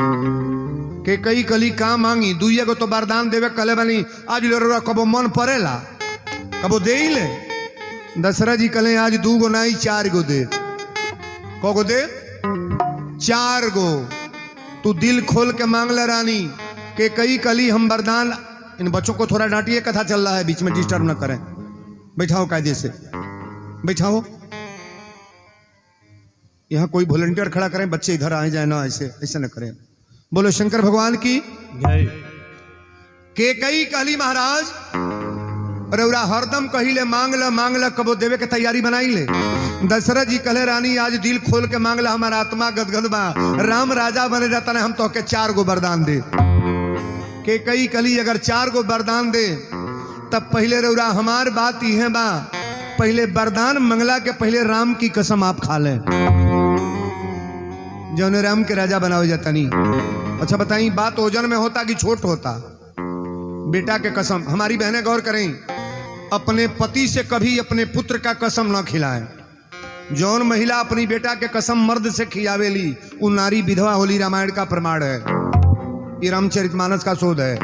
Speaker 1: के कई कली का मांगी, दुइया को तो वरदान देवे कले बनी, आज ले रो कबो मन पड़ेला, कबो दे ही ले। दशरथ जी कले आज 2 गो नहीं 4 गो दे। को गो दे? 4 गो। तू दिल खोल के मांग ले रानी, के कई कली हम वरदान। इन बच्चों को थोड़ा डांटिए, कथा चल रहा है, बीच में डिस्टर्ब न करें। बैठाओ कायदे से, बैठाओ। यहां कोई वॉलंटियर खड़ा करें, बच्चे इधर आए जाए ना, ऐसे ऐसे न करें। बोलो शंकर भगवान की
Speaker 2: जय।
Speaker 1: के कई कहली महाराज, रउरा हरदम कही ले मांग ल कबो देवे के तैयारी बनाई ले। दशरथ जी कहे रानी आज दिल खोल के मांग ला, हमारा आत्मा गदगद बा, राम राजा बने जाता ने, हम तो के 4 गो वरदान दे। के कई कली अगर 4 गो वरदान दे, तब पहले रउरा हमार बात ही है बा, पहले वरदान मंगला के पहले राम की कसम आप खा लें, जो राम के राजा बनाओ जाता नहीं। अच्छा बताइए, बात ओजन में होता कि छोट होता? बेटा के कसम। हमारी बहनें गौर करें, अपने पति से कभी अपने पुत्र का कसम न खिलाएं। जौन महिला अपनी बेटा के कसम मर्द से खियावेली, वो नारी विधवा होली, रामायण का प्रमाण है, ये रामचरितमानस का शोध है।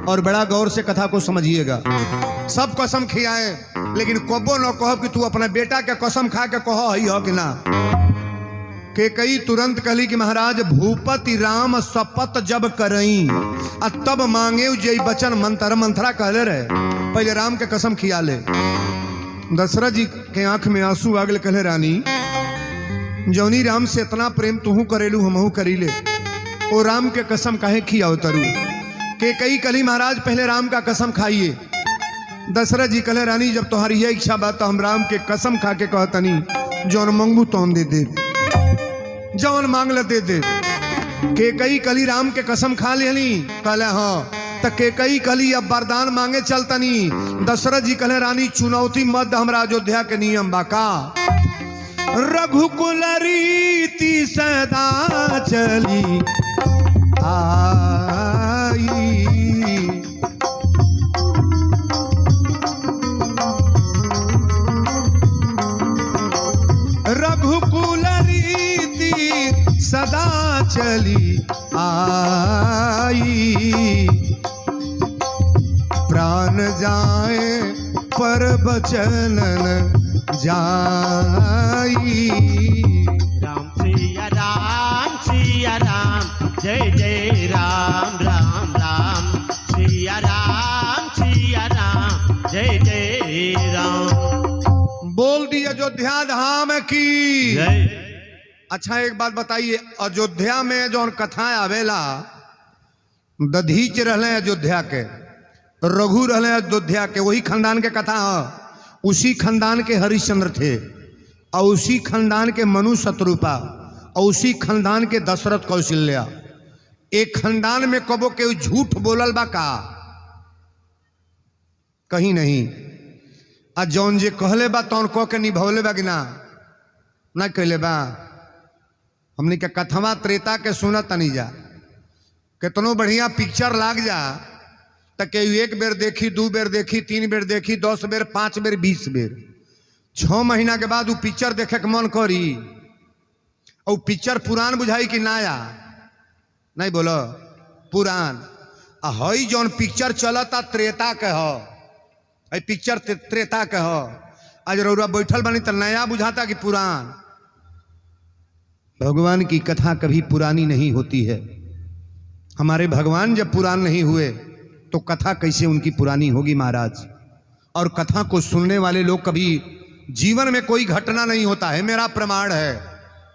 Speaker 1: और बड़ा गौर से कथा को समझिएगा। सब कसम खियाए, लेकिन कबो न कहो कि तू अपने बेटा के कसम खा के कहो ही हो कि ना। के कई तुरंत कहली कि महाराज भूपति राम शपथ जब करई, तब मांगे जय बचन मंत्र। मंत्रा कहले रहे, पहले राम के कसम खिया ले। दशरथ जी के आंख में आंसू आ गए, कहले रानी जौनी राम से इतना प्रेम तुहू करेलू हमहू करीले, ओ राम के कसम काहे खियाओ तरु? के कई कली महाराज पहले राम का कसम खाइए। दशरथ जी कहले रानी जब तुम्हारी यह इच्छा बात, तो हम राम के कसम खा के कहतनी, जौन मंगू तौन दे दे, जौन मांग ले दे दे। के कई कली राम के कसम खा लेनी, कहले हाँ। तो के कई कली अब वरदान मांगे चलतनी। दशरथ जी कहले रानी चुनौती मत, हमरा अयोध्या के नियम बाका, रघुकुल रीति सदा चली आई, रघुकुल रीति सदा चली आई, प्राण जाए पर बचन जाई।
Speaker 3: राम सिया राम, जय जय राम राम राम, सिया राम, जय जय राम।
Speaker 1: बोल दी अयोध्या धाम की
Speaker 2: जय।
Speaker 1: अच्छा एक बात बताइए, अयोध्या में जो कथाएं आवेला, दधीच रहले अयोध्या के, रघु रहले अयोध्या के, वही खानदान के कथा है। उसी खानदान के हरिश्चंद्र थे, और उसी खानदान के मनु शत्रुपा, और उसी खानदान के दशरथ कौशल्या। एक खानदान में कबो के झूठ बोलल बा का? कहीं नहीं। आ जौन जे कहले बा तौन कह के निभौले बा कि ना कहले बा। हमने के कथवा त्रेता के सुनत तनी जा, कितनो बढ़िया पिक्चर लाग जा, तक 1 बेर देखी, 2 बेर देखी, 3 बेर देखी, 10 बेर, 5 बेर, 20 बेर, 6 महीना के बाद वो पिक्चर देखे के मन करी। और पिक्चर पुरान बुझाई कि नया? नहीं बोलो पुरान। हई जौन पिक्चर चलता त्रेता के हो, पिक्चर त्रेता के हो। आज रउरा बैठल बनी तो नया बुझाता कि पुरान। भगवान की कथा कभी पुरानी नहीं होती है। हमारे भगवान जब पुरान नहीं हुए तो कथा कैसे उनकी पुरानी होगी महाराज? और कथा को सुनने वाले लोग कभी जीवन में कोई घटना नहीं होता है, मेरा प्रमाण है।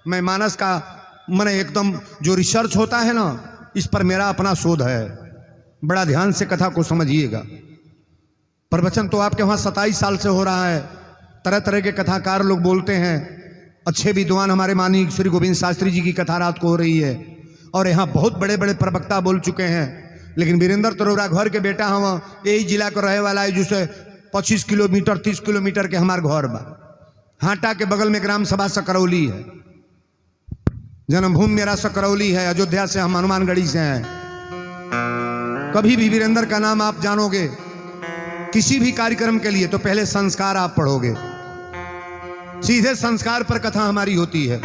Speaker 1: मैं मानस का मन एकदम जो रिसर्च होता है ना, इस पर मेरा अपना शोध है। बड़ा ध्यान से कथा को समझिएगा। प्रवचन तो आपके वहाँ 27 साल से हो रहा है। तरह तरह के कथाकार लोग बोलते हैं। अच्छे विद्वान हमारे माननीय श्री गोविंद शास्त्री जी की कथा रात को हो रही है, और यहाँ बहुत बड़े बड़े प्रवक्ता बोल चुके हैं। लेकिन वीरेंद्र तरोरा घर के बेटा हम, यही जिला को रहे वाला है, जिसे 25 किलोमीटर 30 किलोमीटर के हमारे घर बा। हाटा के बगल में ग्राम सभा सकरौली है, जन्मभूमि मेरा सकरौली है। अयोध्या से हम हनुमानगढ़ी से हैं। कभी भी वीरेंद्र का नाम आप जानोगे किसी भी कार्यक्रम के लिए तो पहले संस्कार आप पढ़ोगे। सीधे संस्कार पर कथा हमारी होती है।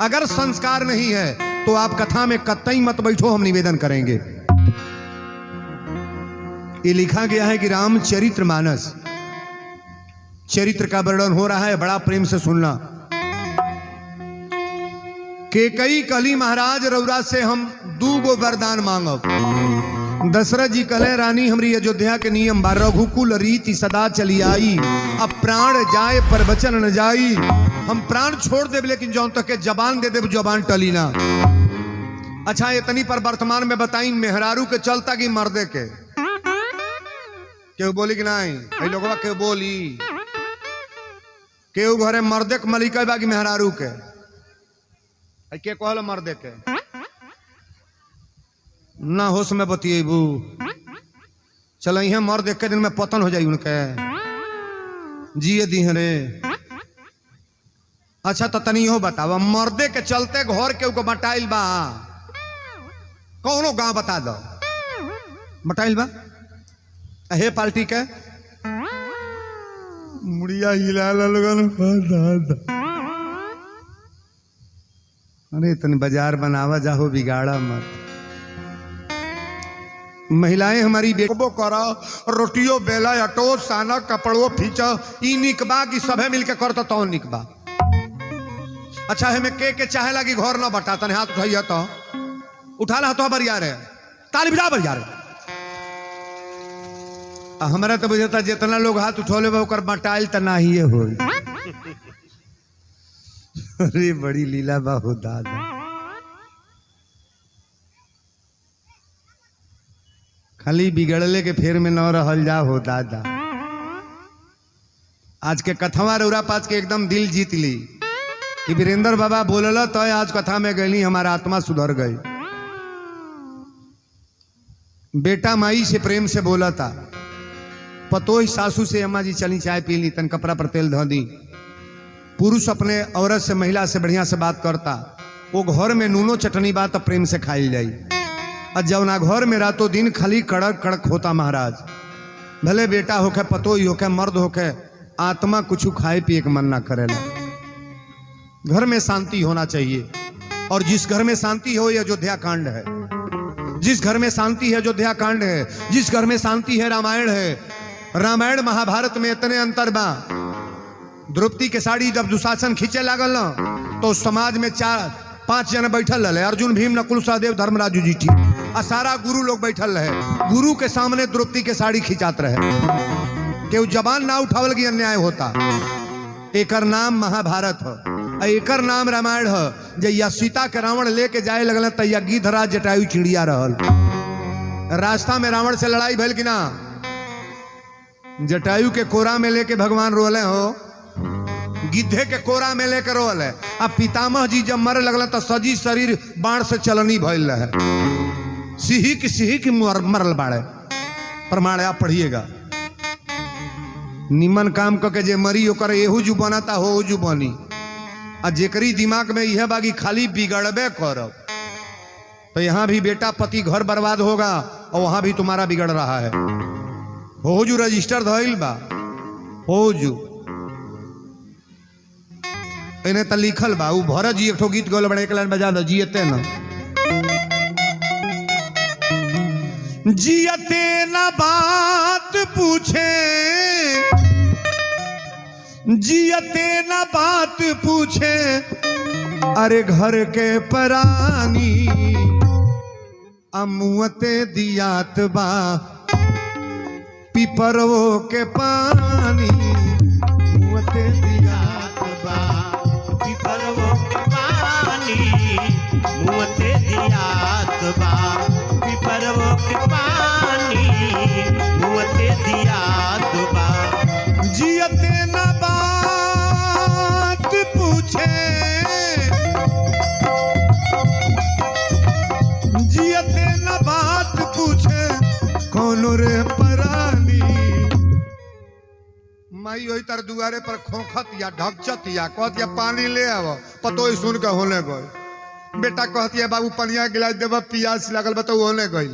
Speaker 1: अगर संस्कार नहीं है तो आप कथा में कतई मत बैठो, हम निवेदन करेंगे। ये लिखा गया है कि रामचरित्र मानस, चरित्र का वर्णन हो रहा है, बड़ा प्रेम से सुनना। केकई कली महाराज रउरा से हम 2 गो वरदान मांगब। दशरथ जी कले रानी हमरी अयोध्या के नियम बा, रघुकुल रीति सदा चली आई, अब प्राण जाए पर वचन न जाई। हम प्राण छोड़ देब लेकिन जौन तक के जबान दे देब जबान टली ना। अच्छा इतनी पर वर्तमान में बताई मेहरारू के चलता कि मर्दे के केहू बोली कि नहीं लोगवा केहू बोली केहू घरे मर्दे के मलिका बा कि मेहरारू के के कहल मर्दे के ना होश में बतिएबू चल यहाँ मर्द एक दिन में पतन हो जाई उनके जिए दी रे। अच्छा तो तनी हो बतावा मर्दे के चलते घर के ऊपर बटाइल बा कौनो गांव बता दो बटाइल बा हे पार्टी के मुड़िया हिला लगन। अरे तन बाजार बनावा जाहो बिगाड़ा मत। महिलाएं हमारी बेकबो करा रोटियो बेला अटो साना कपड़ो फीचा ई निकबा की सभे मिलके करता तो निकबा। अच्छा है मैं के चाहे लगी घर ना बटा तने हाथ उठाइया तो उठा ला तो बरिया रे ताली बजा बरिया रे। हमारा तो बुझता जितना लोग हाथ उठौले ओकर बटाइल त नाही हो। अरे बड़ी लीला बाहु दादा। खाली बिगड़ले के फेर में न रहल जा हो दादा। आज के कथवा रौरा पाच के एकदम दिल जीत ली कि वीरेंद्र बाबा बोलल तो आज कथा में गई हमारा आत्मा सुधर गई। बेटा माई से प्रेम से बोला था, पतोही सासू से अम्मा जी चली चाय पी ली, तन कपड़ा पर तेल धो दी। पुरुष अपने औरत से महिला से बढ़िया से बात करता, वो घर में नूनो चटनी बात प्रेम से खाई जाई। और जवना घर में रातों दिन खाली कड़क कड़क होता महाराज, भले बेटा होके पतोही होके मर्द होके आत्मा कुछ खाए पिए के मन ना करेला। घर में शांति होना चाहिए और जिस घर में शांति हो ये अयोध्या कांड है। जिस घर में शांति है अयोध्या कांड है। जिस घर में शांति है रामायण है। रामायण महाभारत में इतने अंतर बा। द्रौपदी के साड़ी जब दुशासन खींचे लागल न तो समाज में 4-5 जन बैठल रहे, अर्जुन भीम नकुल सहदेव धर्मराज युधिष्ठिर और सारा गुरु लोग बैठल रहे। गुरु के सामने द्रौपदी के साड़ी खिंचात रहे, केहू जबान ना उठावल की अन्याय होता। एकर नाम महाभारत है, एकर नाम रामायण है। जैया सीता के रावण लेके जाए लगल तैया गिद्धराज जटायु चिड़िया रहल। रास्ता में रावण से लड़ाई भइल कि ना, जटायु के कोरा में लेके भगवान रोले हो, गिद्धे के कोरा में लेकर रोल है। अब पितामह जी जब मरे लगल तो सजी शरीर बाण से चलनी भइल है। सिही की मरल बाड़े प्रमाण आप पढ़िएगा। निमन काम करके जे मरी ओकर एहू जू बनाता हो जू बनी। आ जेकरी दिमाग में यह बागी खाली बिगड़बे करब तो यहाँ भी बेटा पति घर बर्बाद होगा और वहां भी तुम्हारा बिगड़ रहा है। हो जू रजिस्टर धइल बा हो जू इन्हें तो लिखल बा। उ भरत जी एक ठो गीत गौल बड़े एक लाइन बजा दो, जियते न जियते न बात पूछे, जियते न बात पूछे अरे घर के परानी, अमुअते दियात बा पिपरवो के पानी। मुअते दियात बा
Speaker 3: पिपरवो के पानी, मुअते दियात बा पिपरवो के पानी, मुअते दियात बा।
Speaker 1: जियते न बात पूछे, जियते न बात पूछे कौन रे परानी। माई वही तर दुआरे पर खोखत या ढकचत या कहत या पानी ले आव, पतो सुन के होने गई। बेटा कहती है बाबू पनिया गिलास देव पियास लगल बताऊ होने गई।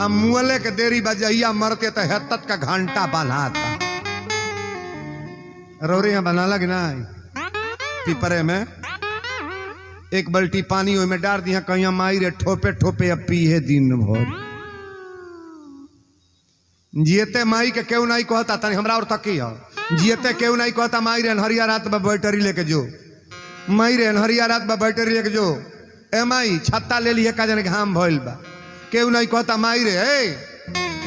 Speaker 1: आ मुअले के देरी बजहिया मरते तो हेतत का घंटा बन्हाता। रोरी यहाँ बना लग ना पीपरे में एक बल्टी पानी ओई में डाल दिया कहीं माई रे ठोपे ठोपे अब पीहे दिन भर जियते माई के केहू नहीं कहता तनी हमरा और तकी हो जियते केहू नहीं कहता माई रे हरिया रात में बैटरी लेके जो माई रे हरिया रात में बैटरी लेके जो ए माई छत्ता ले लिए का जन घाम भइल बा केहू नहीं कहता माई रे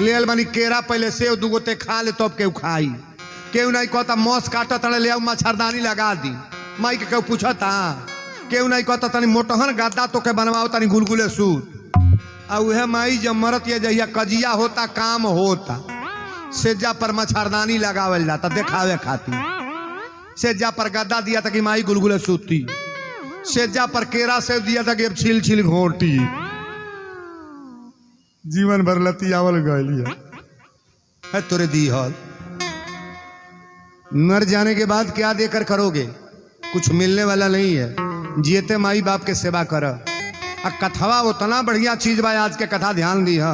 Speaker 1: ले आल बानी केरा पहले सेव दूगो ते खा ले तब केहू खाई केहू नहीं कहता मौस काटा तने ले आओ मच्छरदानी लगा दी माई के केहू पूछता केहू नहीं कहता तनी मोटहन गद्दा तो के बनवाओ तनी गुलगुले सूत आ उहे माई जब मरत ये जहिया कजिया होता काम होता सेजा पर मच्छरदानी लगावल जाता देखावे खातिर सेजा पर गद्दा दिया था कि माई गुलगुले सूती सेजा पर केरा सेव दिया था कि अब छिल छिल घोटी जीवन भर लतियावल गलिया है तोरे दी हल मर जाने के बाद क्या देकर करोगे कुछ मिलने वाला नहीं है जियते माई बाप के सेवा कर आ कथवा उतना बढ़िया चीज बा आज के कथा ध्यान दी है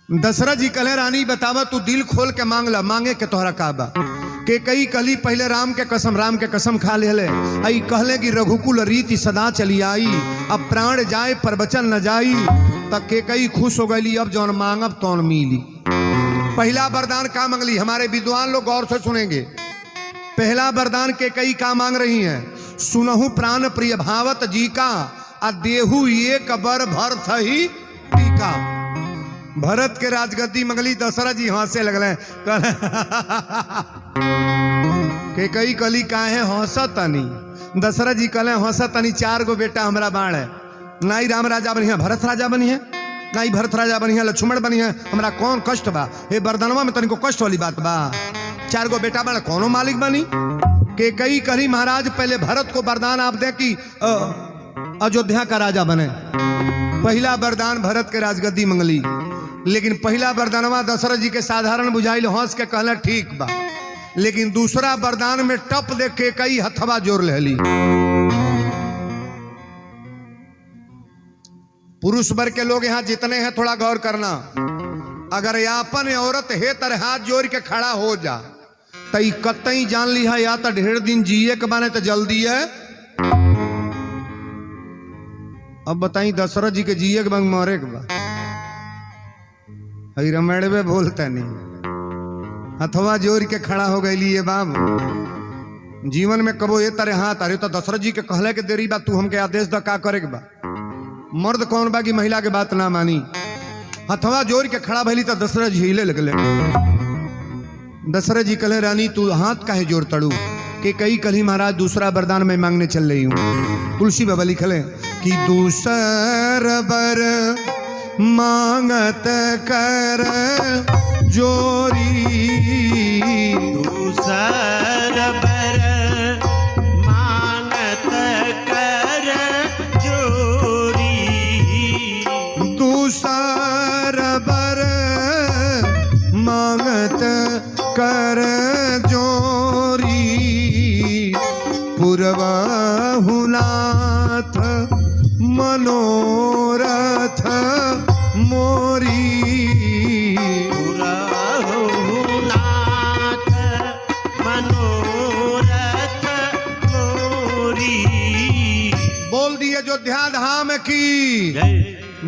Speaker 1: दशरथ जी कले रानी बतावा तू दिल खोल के मांग ला मांगे के तोहरा का बा के कई कहली पहले राम के कसम खा ले आई कहले कि रघुकुल रीति सदा चली आई अब प्राण जाए पर वचन न जाई तब के कई खुश हो गई अब जौन मांगब तौन मिली पहला वरदान का मांगली हमारे विद्वान लोग गौर से सुनेंगे पहला वरदान के कई का मांग रही हैं सुनहु प्राण प्रिय भावत जी का आ देहु एक बर भर थही टीका भरत के राजगद्दी मंगली दशरथ जी हंसे लगले के कई कली काहे हंसतनी दशरथ जी कहले हंसतनी 4 गो बेटा हमरा बाण है नाई राम राजा बनी है भरत राजा बनी है नाई भरत राजा बनी है लक्ष्मण बनी है हमरा कौन कष्ट बा हे वरदानवा में तनिको कष्ट वाली बात बा 4 गो बेटा बाण कौनो मालिक बनी के कई कही महाराज पहले भरत को वरदान आप दे कि अयोध्या का राजा बने पहला वरदान भरत के राजगद्दी मंगली लेकिन पहला वरदानवा दशरथ जी के साधारण बुझाइल हंस के कहला ठीक बा लेकिन दूसरा वरदान में टप देख के कई हथवा जोर लेली पुरुष वर्ग के लोग यहाँ जितने हैं थोड़ा गौर करना अगर यापन औरत है तर हाथ जोड़ के खड़ा हो जा तई कतई जान ली है या तो ढेर दिन जिए के बने तो जल्दी है अब बताई दशरथ जी के जिए के बंग मरे के बा रमेड़वे बोलता नहीं हथवा जोर के खड़ा हो गई लिए बाब जीवन में कबो ये तरह हाथ अरे तो दशरथ जी के कहले के देरी बा तू हमके आदेश द का करे के बा मर्द कौन बा की महिला के बात ना मानी हथवा जोर के खड़ा भैली तो दशरथ जी हिले लगले दशरथ जी कहले रानी तू हाथ काहे जोर तड़ू के कई कली महाराज दूसरा वरदान में मांगने चल रही हूँ तुलसी बाबा लिखले कि दूसर बर मांगत कर जोरी
Speaker 3: दूसर बर मांगत कर जोरी
Speaker 1: दूसर बर मांगत कर जोरी पुरवाहु नाथ मनोरथ मोरी
Speaker 3: नाथ मनोरथ मोरी
Speaker 1: बोल दिए अयोध्या धाम की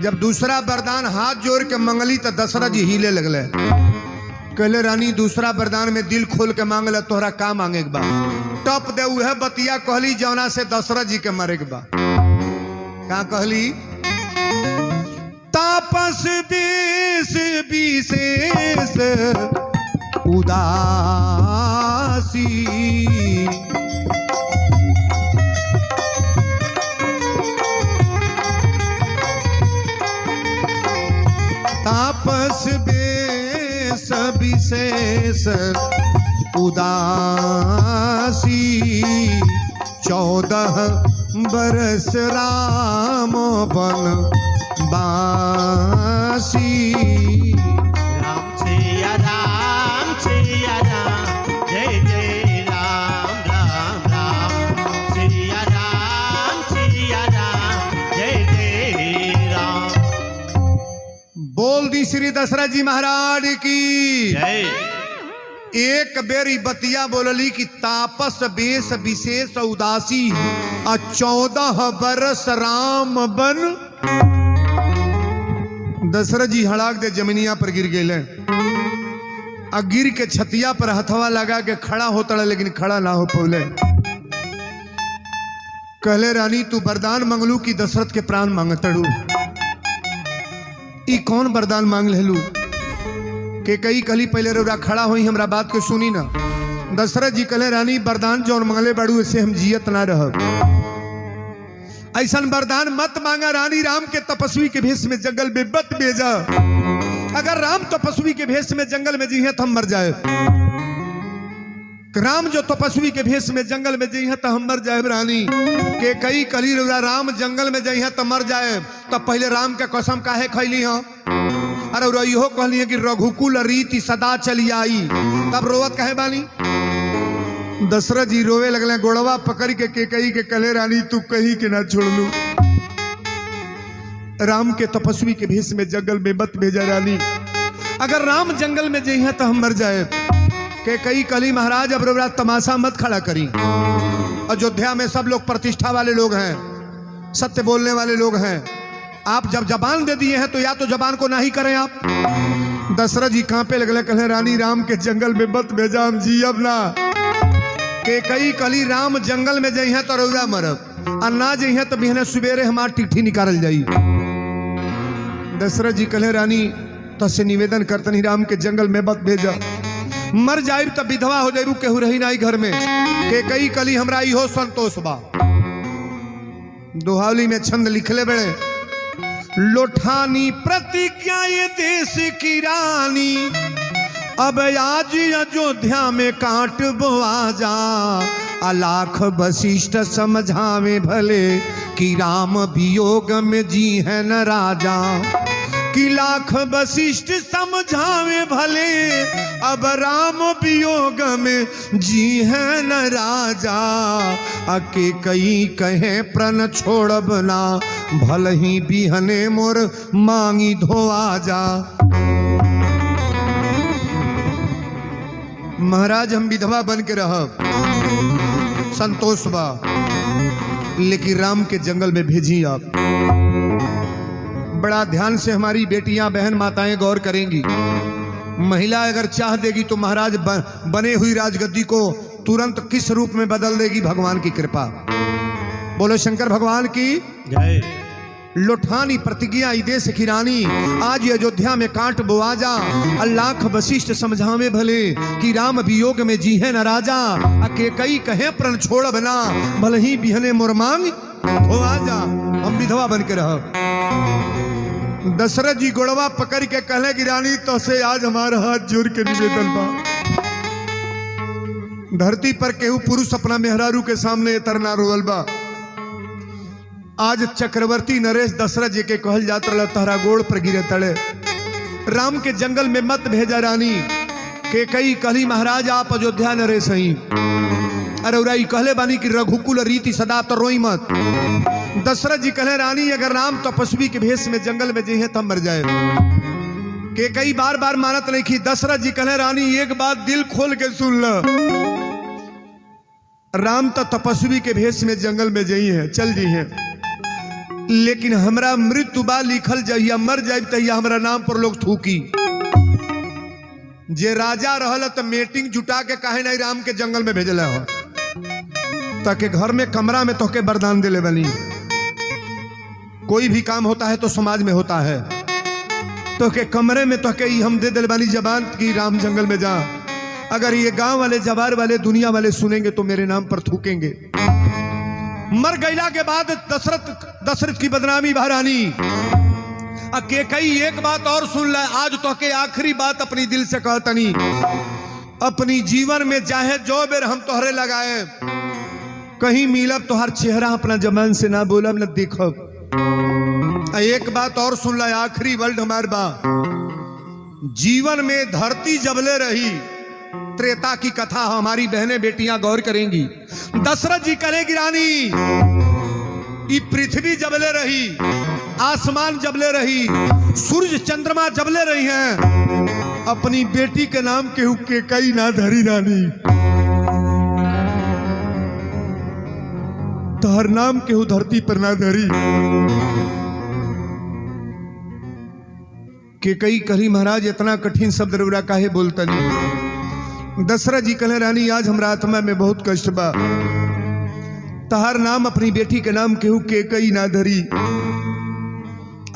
Speaker 1: जब दूसरा वरदान हाथ जोड़ के मंगली तो दशरथ जी हिले लगले कहले रानी दूसरा वरदान में दिल खोल के मांगले तोहरा का मांगे के बा टप दे उहे बतिया कहली जौना से दशरथ जी के मरे के बा का कहली तापस देश विशेष उदासी तापस देश विशेष उदासी 14 बरस राम बन बासी
Speaker 3: राम सिया राम जय जय राम राम राम सिया राम जय जय राम
Speaker 1: बोल दी श्री दशरथ जी महाराज की
Speaker 3: जय
Speaker 1: एक बेरी बतिया बोलली कि तापस बेस विशेष उदासी 14 बरस राम बन। दशरथ जी हड़ाक दे जमीनिया पर गिर गए, आ गिर के छतिया पर हथवा लगा के खड़ा होता है, लेकिन खड़ा ना हो पौले। कहले रानी तू वरदान मंगलू कि दशरथ के प्राण मांगतड़ू। ई कौन वरदान मांग लेलू? के कई कली पहले रोरा खड़ा हुई हमरा बात को सुनी ना। दशरथ जी कहले रानी वरदान जौन मंगले बड़ू ऐसे हम जियत ना रहब। ऐसा वरदान मत मांगा रानी, राम के तपस्वी के भेष में जंगल में मत भेजा। अगर राम तपस्वी के भेष में जंगल में जी तो हम मर जाए। राम जो तपस्वी के भेष में जंगल में जी तो हम मर जाए। रानी के कई कली रोरा राम जंगल में जी तो मर जाए। तो पहले राम के कसम काहे खैली हो? अरे इहो कहली है कि रघुकुल रीति सदा चली आई, तब रोवत कहे बानी? दशरथ जी रोवे लगले, गोड़वा पकड़ के कई के कहले रानी तू कहीं के ना छोड़ लू। राम के तपस्वी के भेष में जंगल में मत भेजा रानी। अगर राम जंगल में जे तो हम मर जाए। के कई कली महाराज अब रोरा तमाशा मत खड़ा करी। अयोध्या में सब लोग प्रतिष्ठा वाले लोग हैं, सत्य बोलने वाले लोग हैं। आप जब जबान दे दिए हैं तो या तो जबान को नहीं करें आप। दशरथ जी कांपे लगले, कहले रानी राम के जंगल में मत भेजा, हम जियब ना। के कई कली राम जंगल में जई हैं तो रौरा मरब, और ना जई हैं तो बिहने सुबेरे हमार चिट्ठी निकाल जाई। दशरथ जी कहले रानी तो से निवेदन करतनी राम के जंगल में मत भेजा, मर जाए तब विधवा हो जाए, केहू रही ना घर में। के कई कली हमरा इहो संतोष बा। दोहावली में छंद लिखले बड़े, लोठानी प्रतिज्ञा ये देश की रानी, अब आज अयोध्या में काट बोआ जा। अलाख वशिष्ठ समझावे भले कि राम वियोग में जी है न राजा। कि लाख वशिष्ठ समझावे भले अब राम वियोग में जी है न राजा। अके कई कहे प्रण छोड़ब ना, भल ही बिहने मोर मांगी धोआ जा। महाराज हम विधवा बन के रहब, संतोष बा, लेकिन राम के जंगल में भेजी आप। बड़ा ध्यान से हमारी बेटियां बहन माताएं गौर करेंगी। महिला अगर चाह देगी तो महाराज बने हुई राजगद्दी को तुरंत किस रूप में बदल देगी, भगवान की कृपा। बोलो शंकर भगवान की
Speaker 3: जय।
Speaker 1: लोठानी प्रतिज्ञा देश की रानी, आज अयोध्या में काट बोआ जा। अल्लाख वशिष्ठ समझावे भले कि राम वियोग में जी है न राजा। अके कई कहे प्रण छोड़ बना, भले ही बिहने मोर मांग धोआ जा। हम विधवा बन के रह। दशरथ जी गोड़वा पकड़ के कहले कि रानी तो से आज हमारा हाथ जोड़ के निवेदन बा। धरती पर केहू पुरुष अपना मेहरारू के सामने तरना रोल बा। आज चक्रवर्ती नरेश दशरथ जी के कहल जात रहा, तहरा गोड़ पर गिरे तड़े। राम के जंगल में मत भेजा रानी। के कई कहली महाराज आप अयोध्या नरेश ही। अरे उराई कहले बानी कि रघुकुल रीति सदा तो रोई मत। दशरथ जी कहले रानी अगर राम तपस्वी के भेष में जंगल में जी तब मर जाए। के कई बार बार मानत नहीं की। दशरथ जी कहले रानी एक बात दिल खोल के सुन ल, राम तो तपस्वी के भेष में जंगल में जई है, चल जी है, लेकिन हमरा मृत्यु बा लिखल जाइया, मर जाए तहिया हमरा नाम पर लोग थूकी। जे राजा रहल तो मीटिंग जुटा के काहे नहीं राम के जंगल में भेजला हो, ताकि घर में कमरा में तोके वरदान दिले बनी। कोई भी काम होता है तो समाज में होता है, तो के कमरे में तोके हम दे दिले बनी जबान की राम जंगल में जा। अगर ये गांव वाले जवार वाले दुनिया वाले सुनेंगे तो मेरे नाम पर थूकेंगे। मर गईला के बाद दशरथ की बदनामी बहरानी। के कई एक बात और सुन ले, आज तो के आखिरी बात अपनी दिल से कहतनी। अपनी जीवन में चाहे जो बेर हम तोहरे लगाए, कहीं मिलब तोहर चेहरा अपना जबान से ना बोलब न देखब। एक बात और सुन ले, आखिरी वर्ड हमार बा। जीवन में धरती जबले रही, त्रेता की कथा हमारी बहनें बेटियां गौर करेंगी। दशरथ जी करेगी रानी, ये पृथ्वी जबले रही, आसमान जबले रही, सूरज चंद्रमा जबले रही हैं, अपनी बेटी के नाम केहू के कई ना धरी रानी, तोहर नाम केहू धरती पर ना धरी। के कई कही महाराज इतना कठिन शब्द रउरा काहे बोलतनी। दशरथ जी कहे रानी आज हमरा आत्मा में बहुत कष्ट बा, तहार नाम अपनी बेटी के नाम केहू के कई ना धरी।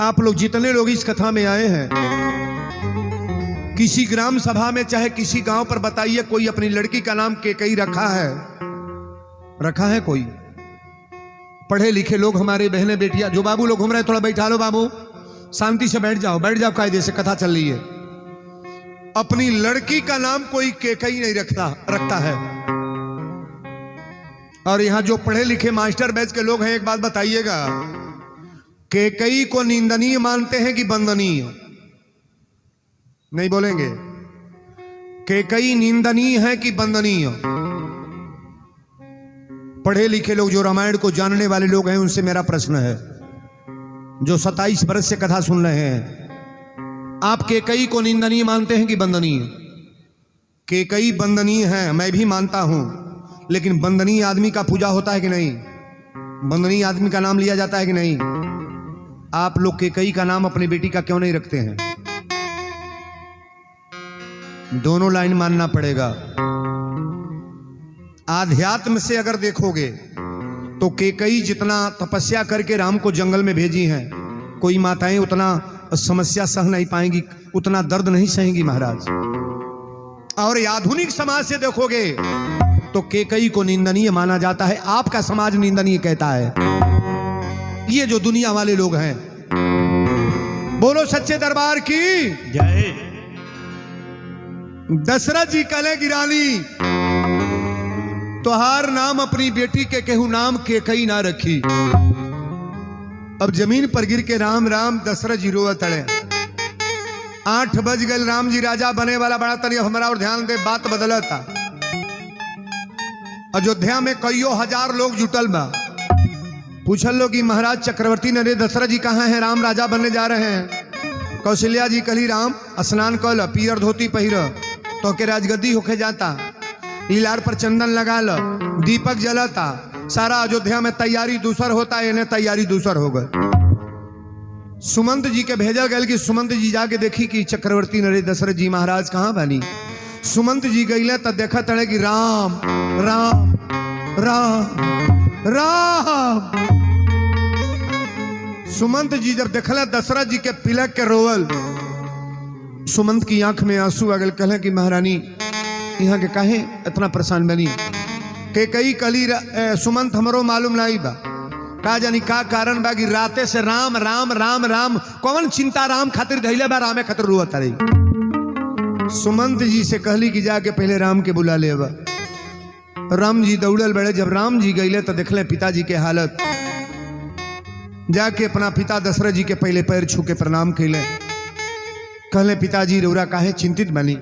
Speaker 1: आप लोग जितने लोग इस कथा में आए हैं, किसी ग्राम सभा में चाहे किसी गांव पर बताइए कोई अपनी लड़की का नाम के कई रखा है? रखा है कोई? पढ़े लिखे लोग हमारे बहने बेटियां जो बाबू लोग घूम रहे, थोड़ा बैठा लो बाबू, शांति से बैठ जाओ, बैठ जाओ, कायदे से कथा चल रही है। अपनी लड़की का नाम कोई केकई नहीं रखता है। और यहां जो पढ़े लिखे मास्टर बैच के लोग हैं, एक बात बताइएगा, केकई को निंदनीय मानते हैं कि वंदनीय? नहीं बोलेंगे? केकई निंदनीय है कि वंदनीय? पढ़े लिखे लोग जो रामायण को जानने वाले लोग हैं उनसे मेरा प्रश्न है, जो 27 वर्ष से कथा सुन रहे हैं, आप केकई को निंदनीय मानते हैं कि वंदनीय? केकई वंदनीय है, मैं भी मानता हूं, लेकिन वंदनीय आदमी का पूजा होता है कि नहीं? वंदनीय आदमी का नाम लिया जाता है कि नहीं? आप लोग केकई का नाम अपनी बेटी का क्यों नहीं रखते हैं? दोनों लाइन मानना पड़ेगा। आध्यात्म से अगर देखोगे तो केकई जितना तपस्या करके राम को जंगल में भेजी हैं, कोई माताएं उतना समस्या सह नहीं पाएंगी, उतना दर्द नहीं सहेंगी महाराज। और आधुनिक समाज से देखोगे तो केकई को निंदनीय माना जाता है, आपका समाज निंदनीय कहता है। ये जो दुनिया वाले लोग हैं, बोलो सच्चे दरबार की
Speaker 3: जय।
Speaker 1: दशरथ जी कले गिरानी, तोहार नाम अपनी बेटी के केहू नाम केकई ना रखी। अब जमीन पर गिर के राम राम दशरथ जी रोवत अड़े। 8 बज गए, राम जी राजा बने वाला बड़ा तनी हमारा और ध्यान दे, बात बदला था। अयोध्या में कईयों हजार लोग जुटल बा, पूछल लो कि महाराज चक्रवर्ती नरे दशरथ जी कहाँ हैं? राम राजा बनने जा रहे हैं। कौशल्या जी कली राम स्नान कल, पीयर धोती पहिर, तो के राजगद्दी होके जाता, लीलार पर चंदन लगा लो, दीपक जलाता, सारा अयोध्या में तैयारी दूसर होता है, इन्हें तैयारी दूसर हो गए। सुमंत जी के भेजा गए कि सुमंत जी जाके देखी कि चक्रवर्ती नरे दशरथ जी महाराज कहाँ बनी। सुमंत जी गईले तो देखा तड़े कि राम राम राम राम। सुमंत जी जब देखला दशरथ जी के पिलक के रोवल, सुमंत की आंख में आंसू आ गए। कहले कि महारानी यहाँ के काहे इतना परेशान बनी? के कई कली सुमंत हमरो मालूम नहीं बा, का जानी का कारण बा कि राते से राम राम राम राम, कौन चिंता राम खातिर धैले बा, रामे खातिर रोवत रही। सुमंत जी से कहली कि जाके पहले राम के बुला ले बा। राम जी दौड़ल बड़े, जब राम जी गईले तो देखले पिताजी के हालत, जाके अपना पिता दशरथ जी के पहले पैर छू के प्रणाम कैले। कहले पिताजी रौरा काहे चिंतित बनी?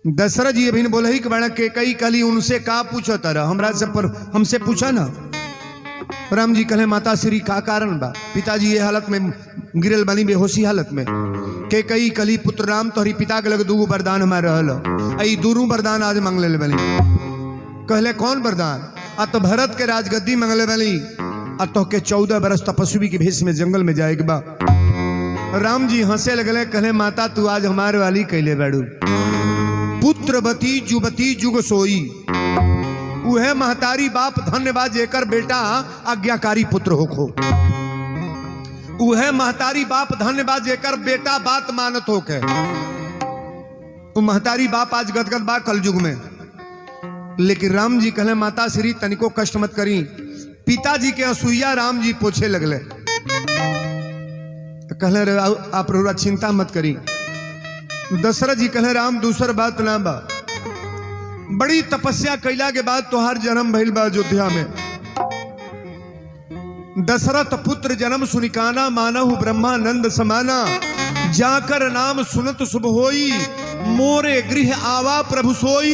Speaker 1: दशरथ जी अभी बोले ही कि बड़ा के कई कली उनसे का पूछो तरह, हमरा से पर हमसे पूछा ना। राम जी कहले माता श्री का कारण बा? पिताजी ये हालत में गिरल बनी, बेहोशी हालत में। के कई कली पुत्र राम तोहरी पिता के लग दूगो वरदान हमारे रहल, आई दूरू वरदान आज मंगले बनी। कहले कौन वरदान? आ तो भरत के राजगद्दी मंगले बनी, आ तो के 14 बरस तपस्वी के भेष में जंगल में जाएगा बा। राम जी हंसे लगले, कहले माता तू आज हमारे वाली कैले बैठू। पुत्रवती जुबती जुग सोई, उहे महतारी बाप धन्यवाद जेकर बेटा आज्ञाकारी पुत्र होखो। उहे महतारी बाप धन्यवाद जेकर बेटा बात मानत होके। वो महतारी बाप आज गदगद बा कलयुग में। लेकिन राम जी कहले माता श्री तनिको कष्ट मत करी। पिताजी के असूया राम जी पोछे लगले, कहले आप रोरा चिंता मत करी। दशरथ जी कहले राम दूसर बात ना बा, बड़ी तपस्या कैला के बाद तोहार जन्म भइल बा अयोध्या में। दशरथ पुत्र जन्म सुनिकाना, मानहु ब्रह्मानंद समाना, जाकर नाम सुनत शुभ होई, मोरे गृह आवा प्रभु सोई।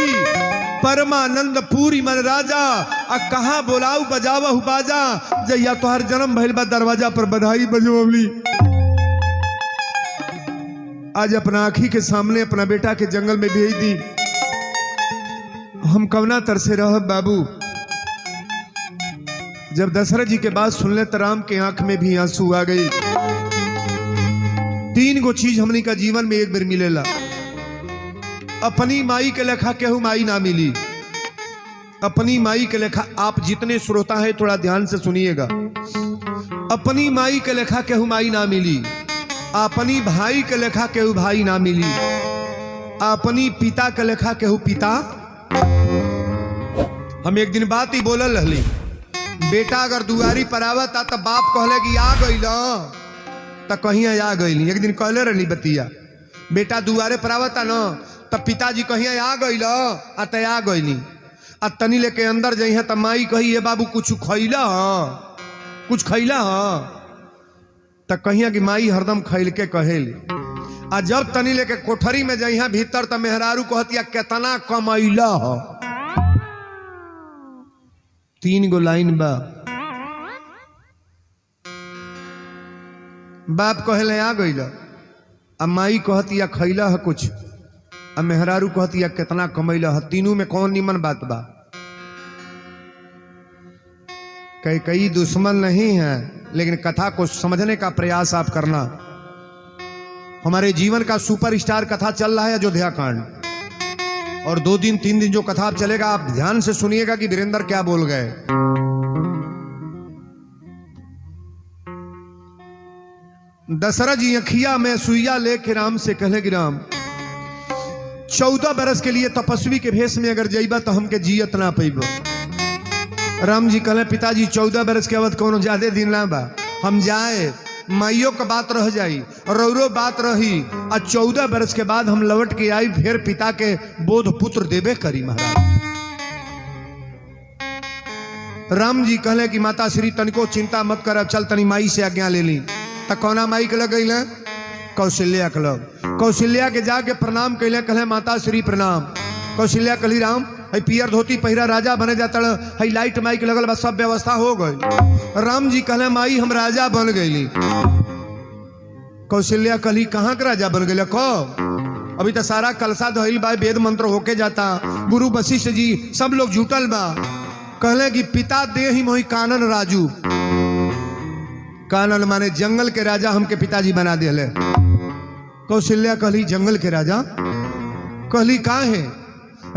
Speaker 1: परमानंद पूरी मन राजा, आ कहा बोलाऊ बजावहु बाजा, जैया तोहार जन्म भइल बा दरवाजा पर बधाई बजवली। आज अपना आँखी के सामने अपना बेटा के जंगल में भेज दी। हम कवना तर से रह बाबू। जब दशरथ जी के बात सुनले तो राम के आंख में भी आंसू आ गई। 3 गो चीज हमनी का जीवन में एक बार मिलेला। अपनी माई के लेखा केहू माई ना मिली। अपनी माई के लेखा, आप जितने श्रोता है थोड़ा ध्यान से सुनिएगा। अपनी माई के लेखा केहू माई ना मिली। अपनी भाई के लेखा केहू भाई ना मिली। अपनी पिता के लेखा केहू पिता। हम एक दिन बात ही बोलल रहली, बेटा अगर दुआरी पर आवता तो बाप कहले कि आ गई तो कहीं आ गई। एक दिन कहले रहली बतिया, बेटा दुआरे पर आवता न तब पिताजी कहीं आ गई तो आ गई। आ तनी लेके अंदर जइहे तो माई कही ये बाबू कुछ खैला कुछ खैला तो कहिया कि माई हरदम खैल के कहेली। आ जब तनी लेके कोठरी में जइहा भीतर तो मेहरारू कहतिया केतना कमैला। 3 गो लाइन बा। बाप कहले आ गइल, आ माई कहतिया खैला है कुछ, आ मेहरारू कहतिया कितना कमैला है। तीनों में कौन निमन बात बा? कई दुश्मन नहीं है, लेकिन कथा को समझने का प्रयास आप करना। हमारे जीवन का सुपरस्टार कथा चल रहा है अयोध्या कांड, और 2 दिन 3 दिन जो कथा चलेगा आप ध्यान से सुनिएगा कि वीरेंद्र क्या बोल गए। दशरथ जी अखिया में सुइया लेके राम से कहले कि राम 14 बरस के लिए तपस्वी के भेष में अगर जइबा तो हमके जियत ना पैबो। राम जी कहले पिताजी 14 बरस के अवध कोनो ज्यादा दिन ना बा, हम जाए माइयों का बात रह जाई, रौरो बात रही, और 14 बरस के बाद हम लौट के आई, फिर पिता के बोध पुत्र देवे करी महाराज। राम जी कहले कि माता श्री तनिको चिंता मत कर, चल तनी माई से आज्ञा ले ली। तो कौना माई के लग गई? कौशल्या के लग। कौशल्या के जाके प्रणाम कैले, कहले माता श्री प्रणाम। कौशल्या कहली राम है पियर धोती पहिरा राजा बने जाता है, लाइट माइक लगल बा, सब व्यवस्था हो गई। राम जी कहले माई हम राजा बन गईली। कौशल्या कहली कहाँ के राजा बन गए? कब? अभी तो सारा कलसा धइल बा, वेद मंत्र होके जाता, गुरु वशिष्ठ जी सब लोग जुटल बा। कहले कि पिता दे ही मोहि कानन राजू। कानन माने जंगल के राजा हमके पिताजी बना दिले। कौशल्या कहली जंगल के राजा? कहली का है?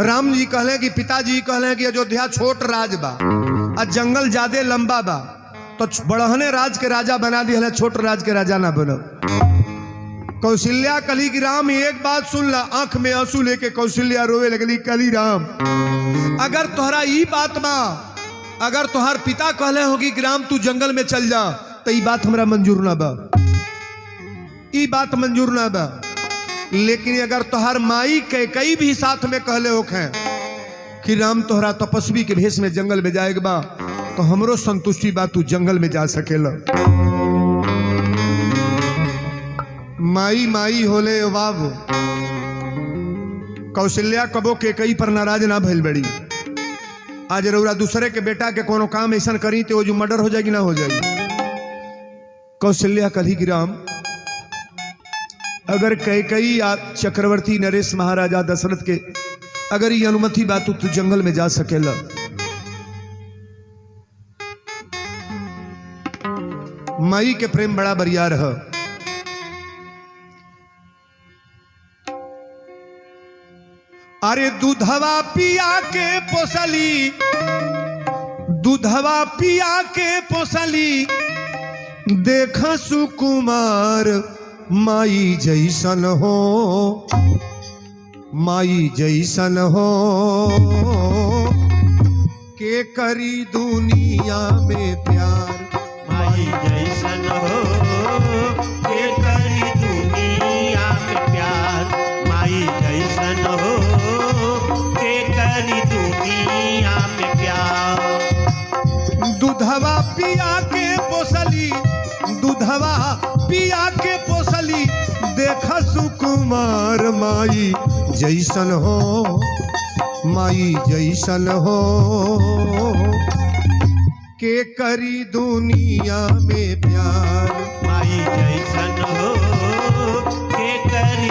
Speaker 1: राम जी कहले कि पिताजी कहले कि अयोध्या छोट राज बा, आ जंगल ज्यादा लंबा बा, तो बड़हने राज के राजा बना दिले, छोट राज के राजा ना बनो। कौशल्या कहली कि राम एक बात सुन ला। आंख में आंसू लेके कौशल्या रोवे लगली। कहली राम अगर तोहरा ई बात बा, अगर तोहार पिता कहले होगी कि राम तू जंगल में चल जा, तो ई बात हमरा मंजूर ना बा, ई बात मंजूर ना बा। लेकिन अगर तोहर माई के कई भी साथ में कहले होखे कि राम तोहरा तपस्वी के भेष में जंगल में जाएगा बा, तो हमरो संतुष्टि बा, तू जंगल में जा सकेला। माई माई होले बाबू। कौशल्या कबो के कई पर नाराज ना भइल बड़ी। आज रउरा दूसरे के बेटा के कोनो काम ऐसा करी तो जो मर्डर हो जाएगी ना हो जाएगी। कौशल्या कही कि राम अगर कई चक्रवर्ती नरेश महाराजा दशरथ के अगर ये अनुमति बात तू जंगल में जा सकेला। माई के प्रेम बड़ा बरियार है। अरे दूधवा पिया के पोसली, दूधवा पिया के पोसली, देखा सुकुमार माई जैसन हो, माई जैसन हो, के करी दुनिया में प्यार।
Speaker 3: माई जैसन हो के करी दुनिया में प्यार। माई जैसन हो के करी दुनिया में प्यार।
Speaker 1: दूधवा पिया के पोसली, दूधवा पिया के पोसली, देखा सुकुमार माई जैसन हो, माई जैसन हो, के करी दुनिया में प्यार।
Speaker 3: माई जैसन हो के करी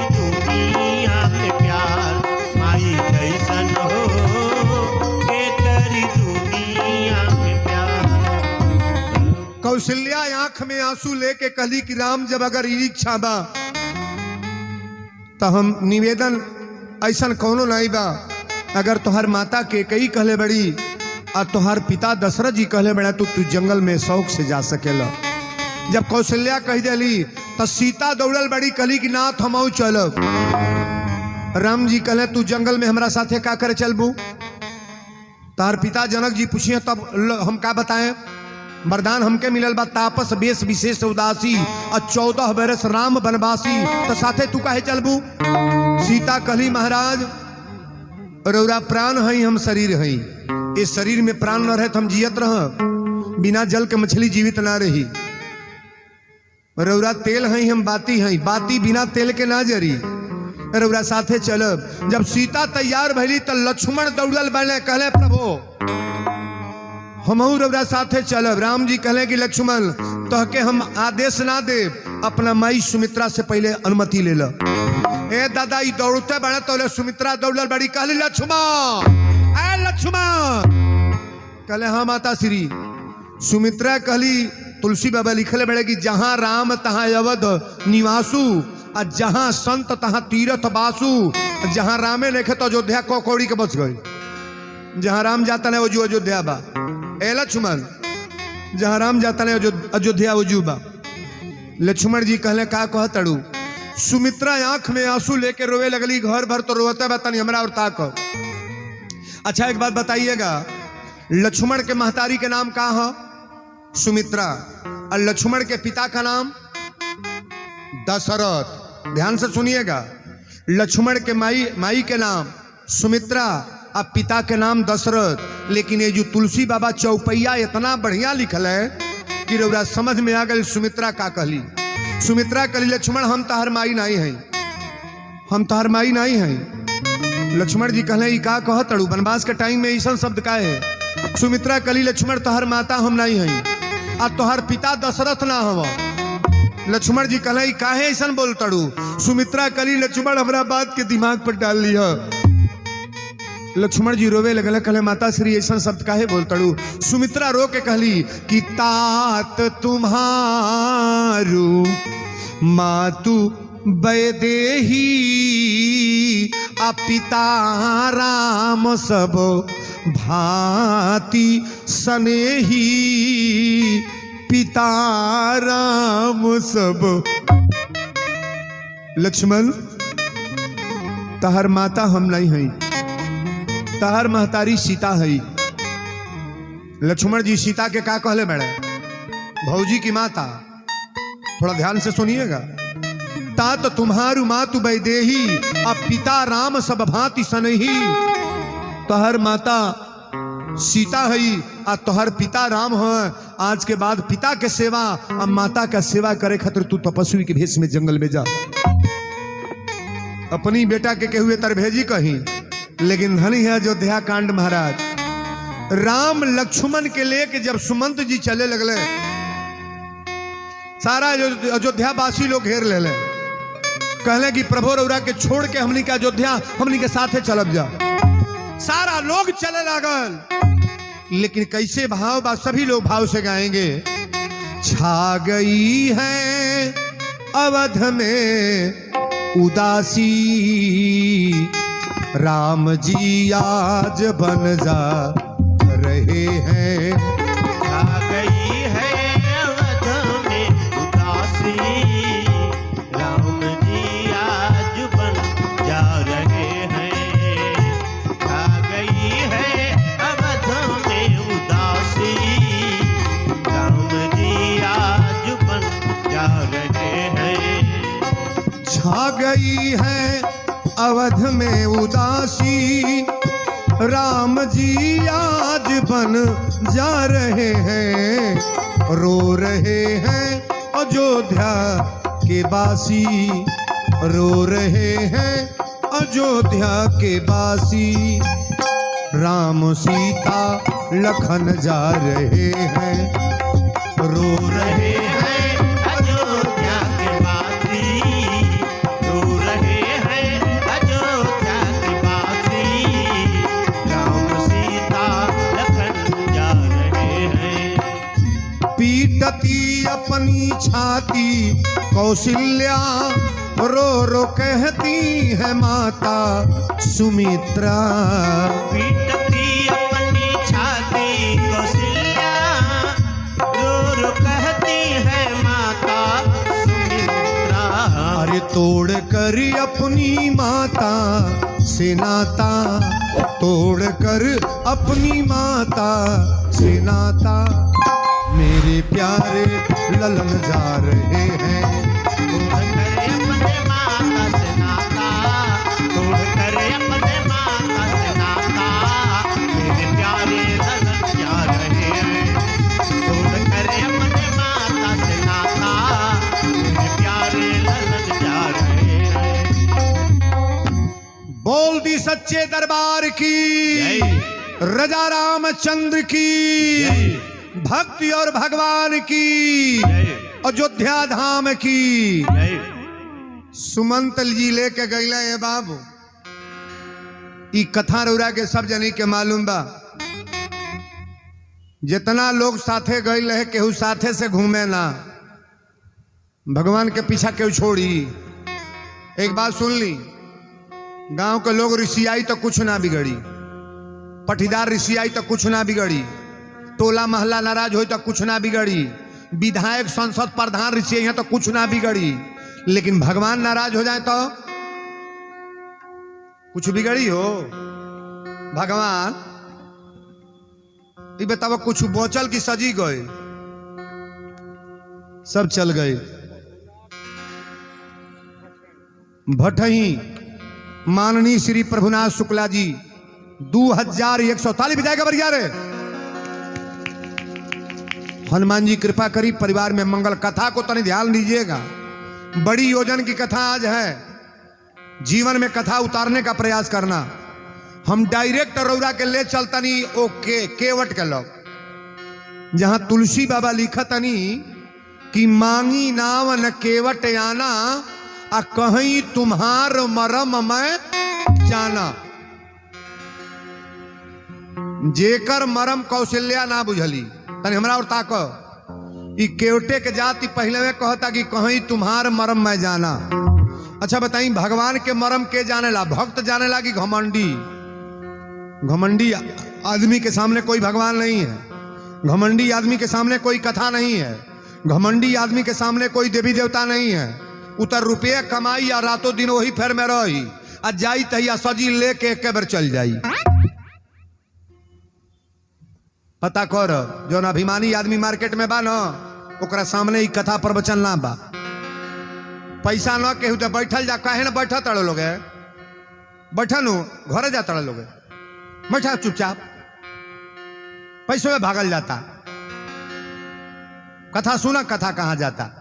Speaker 1: कौशल्या आंख में आंसू लेके कहली कि राम जब अगर ई इच्छा बा तो हम निवेदन ऐसा कौनो नहीं बा, अगर तुहार माता के कई कहले बड़ी और तुहार पिता दशरथ जी कहले बड़ा तो तू जंगल में शौक से जा सकेला। जब कौशल्या कह दिली तो सीता दौड़ल बड़ी कहली कि नाथ हम चलब। राम जी कहले तू जंगल में हमरा साथे का करे चलबू। तार पिता जनक जी पूछिए तब हम का बताएं। वरदान हमके मिलल बा तापस बेश विशेष उदासी और 14 बरस राम वनवासी, तो साथे तू काहे चलबू। सीता कहली महाराज रौरा प्राण हई हम शरीर हई, इस शरीर में प्राण न रहे तो हम जियत रह, बिना जल के मछली जीवित ना रही। रौरा तेल हई हम बाती हई, बाती बिना तेल के ना जरी, रौरा साथे चलब। जब सीता तैयार भैली तो लक्ष्मण दौड़ल बने कहले प्रभु हमहू रौरा साथे चलब। राम जी कहले कि लक्ष्मण तोहके हम आदेश ना दे, अपना माई सुमित्रा से पहले अनुमति ले लो। ए दादा ई दौड़ते बड़े तो सुमित्रा दौड़ल बड़ी कहली लक्ष्मण ए लक्ष्मण, कहले हाँ माता श्री। सुमित्रा कहली तुलसी बाबा लिखले बड़े कि जहां राम तहां अवध निवासु, और जहां संत तहां तीरथ बासु। जहां रामे लिखे तो अयोध्या कौड़ी के बच गई, जहां राम जाता नहीं वो अयोध्या बा। ए लक्ष्मण जहां राम जाता नहीं अयोध्या वजू बा। लक्ष्मण जी कहले का कह तड़ू। सुमित्रा आंख में आंसू लेके रोवे लगली, घर भर तो रोते बतानी हमरा और ताक। अच्छा एक बात बताइएगा, लक्ष्मण के महतारी के नाम का है सुमित्रा, और लक्ष्मण के पिता का नाम दशरथ। ध्यान से सुनिएगा, लक्ष्मण के माई के नाम सुमित्रा और पिता के नाम दशरथ। लेकिन ये जो तुलसी बाबा चौपैया इतना बढ़िया लिखल है कि रौरा समझ में आ गई सुमित्रा का कहली। सुमित्रा कहली लक्ष्मण हम तहर माई नहीं है, हम तहर माई नहीं है। लक्ष्मण जी कहले का कह तड़ू, वनवास के टाइम में ऐसा शब्द का है। सुमित्रा कहली लक्ष्मण तहर माता हम नहीं है, आ तोहर पिता दशरथ ना हवा। लक्ष्मण जी कहले काहे ऐसा बोल तड़ू। सुमित्रा कहली लक्ष्मण हमरा बात के दिमाग पर डाल लिया। लक्ष्मण जी रोवे लगल, कहले माता श्री ऐसा शब्द काहे बोल तड़ू। सुमित्रा रो के कहली कि तात तुम्हारू मातु वैदेही, आ पिता राम सब भांति सनेही, पिता राम सब। लक्ष्मण तहर माता हम नहीं है, तहर महतारी सीता है। लक्ष्मण जी सीता के का कहले बड़े, भौजी की माता। थोड़ा ध्यान से सुनिएगा। तात तुम्हारू मातु वैदेही, अब पिता राम सब भांति सनही। तोहर माता सीता है और तोहर पिता राम है। आज के बाद पिता के सेवा और माता का सेवा करे खातिर तू तपस्वी के भेष में जंगल में जा। अपनी बेटा के हुए तर भेजी कहीं, लेकिन धनी है अयोध्या कांड महाराज। राम लक्ष्मण के लेके जब सुमंत जी चले लगले, सारा अयोध्या वासी लोग घेर ले, कहले कि प्रभु रौरा के छोड़ के हमनी के अयोध्या हमनी के साथे चलब जा। सारा लोग चले लागल, लेकिन कैसे भाव बा, सभी लोग भाव से गाएंगे। छा गई है अवध में उदासी, राम जी आज बन जा रहे हैं।
Speaker 3: आ गई है अवध में उदासी, राम जी आज बन जा रहे हैं। आ गई है अवध में उदासी, राम जी आज बन जा रहे हैं।
Speaker 1: छा गई है अवध में उदासी, राम जी आज बन जा रहे हैं। रो रहे हैं अयोध्या के वासी, रो रहे हैं अयोध्या के वासी। राम सीता लखन जा रहे हैं, रो रहे हैं
Speaker 3: अयोध्या के वासी, रो रहे हैं अयोध्या के वासी। राम सीता लखन जा रहे हैं।
Speaker 1: पीट पीटती अपनी छाती कौशल्या, रो रो कहती है माता सुमित्रा।
Speaker 3: पीटती अपनी छाती कौशल्या, रो रो कहती है माता सुमित्रा।
Speaker 1: अरे तोड़ कर अपनी माता से नाता, तोड़ कर अपनी माता से नाता, मेरे प्यारे ललन जा रहे हैं।
Speaker 3: तोड़ कर अपने माता से नाता, तोड़ कर अपने माता से नाता, मेरे प्यारे ललन जा रहे हैं। तोड़ कर अपने माता से नाता, मेरे प्यारे ललन जा रहे हैं।
Speaker 1: बोल दी सच्चे दरबार की, राजा रामचंद्र की, भक्ति और भगवान की, अयोध्या धाम की। सुमंतल जी लेके गईला है बाबू, ई कथा रौरा के सब जनी के मालूम बा। जितना लोग साथे गईल है केहू साथे से घूमे ना, भगवान के पीछा केहू छोड़ी। एक बात सुन ली, गांव के लोग ऋषियाई तो कुछ ना बिगड़ी, पटीदार ऋषियाई तो कुछ ना बिगड़ी, टोला महला नाराज हो तो कुछ ना बिगड़ी, विधायक संसद प्रधान ऋषि है तो कुछ ना बिगड़ी, लेकिन भगवान नाराज हो जाए तो कुछ बिगड़ी हो। भगवान ये बताओ कुछ बोचल की सजी गए, सब चल गए। भटही माननीय श्री प्रभुनाथ शुक्ला जी 2100 ताली बजाएगा बढ़िया रे। हनुमान जी कृपा करी, परिवार में मंगल। कथा को तनी ध्यान दीजिएगा, बड़ी योजन की कथा आज है, जीवन में कथा उतारने का प्रयास करना। हम डायरेक्ट रौरा के ले चलतनी ओके केवट के लोग, जहां तुलसी बाबा लिखतनी कि मांगी नाव न केवट आना, आ कहीं तुम्हार मरम मैं जाना। जेकर मरम कौशल्या ना बुझली, तनी हमरा और ताको, ई केवटे के जाति पहले में कहता कि कहीं तुम्हार मरम मैं जाना। अच्छा बताई, भगवान के मरम के जाने ला? भक्त जाने ला कि घमंडी? घमंडी आदमी के सामने कोई भगवान नहीं है, घमंडी आदमी के सामने कोई कथा नहीं है, घमंडी आदमी के सामने कोई देवी देवता नहीं है। उतर रुपये कमाई या रातों दिन वही फेर में रही, आ जाई तहिया सजी लेके एक बार चल जाई। पता कर, जो अभिमानी आदमी मार्केट में बा न, ओकरा सामने ही कथा प्रवचन ना बा। पैसा न केहू तो बैठल जा, काहे न बैठा तड़ लोग, बैठा नु घर जा तड़ लोग, बैठा चुपचाप, पैसों में भागल जाता। कथा सुना, कथा कहां जाता,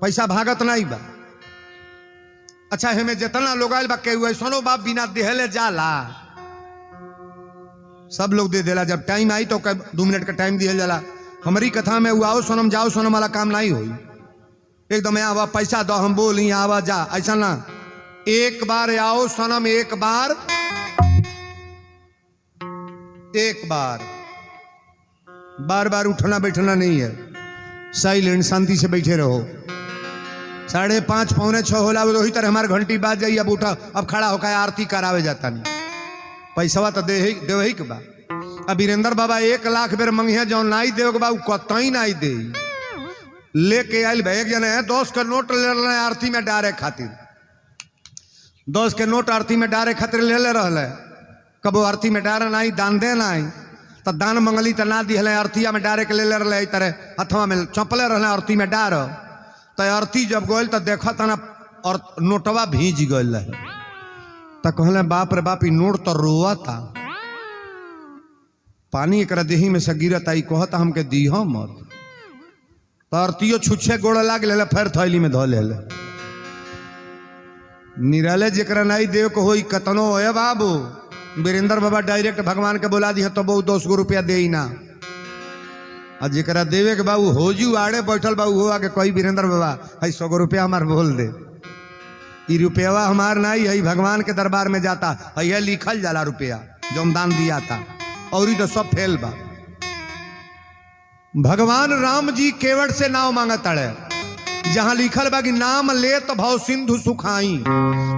Speaker 1: पैसा भागत नहीं बा। अच्छा हमें जितना लोग आयल बा, केहू ऐसनो बाप बिना देहले जाला, सब लोग दे देला। जब टाइम आई तो 2 मिनट का टाइम दिया जाला। हमारी कथा में वो आओ सोनम जाओ सोनम वाला काम नहीं हुई। एकदम आवा पैसा दो, हम बोली आवा जा, ऐसा ना। एक बार आओ सोनम, एक बार, एक बार, बार बार उठना बैठना नहीं है। साइलेंट शांति से बैठे रहो। 5:30 पौने 6 होला, वही तरह हमारे घंटी बाज जाइए, अब उठा, अब खड़ा होकर आरती करावे जाता नहीं। पैसा तो दे ही के बा। अब वीरेंद्र बाबा 1 लाख बेर मंगिया, जो नाई देव के बा कतई नाई दे। लेके आयल एक जने 10 के नोट ले रहे आरती में डारे खातिर, 10 के नोट आरती में डारे खातिर ले रहे। कबो आरती में डारे नहीं, दान दे नहीं, तो दान मंगली तो ना दिहले, आरतिया में डारे के ले रहे तरह हथवा में चपले रहे आरती में डार। तो आरती जब गोल तो देखा था ना, और नोटवा भीज गल है। तो कहले बाप रे बाप, नोट तो रोआ था, पानी एक देही में से गिरत आई, कहता हमके दीह मत। तो आरतियो छुच्छे गोड़ लाग ले, फिर थैली में धो ले। निराले जरा नहीं देव को हो कतनो है बाबू। वीरेंद्र बाबा डायरेक्ट भगवान के बोला दी तो बहु 200 रुपया दे ना, और जरा देवे के बाबू होजू आड़े बैठल बाबू हो आके कही वीरेंद्र बाबा है 100 रुपया हमार बोल दे। ये रुपया हमार नहीं है, भगवान के दरबार में जाता है, लिखल जाला रुपया जो हम दान दिया था, और तो सब फेल बा। भगवान राम जी केवट से नाव मांगत अड़े, जहां लिखल बा कि नाम ले तो भव सिंधु सुखाई,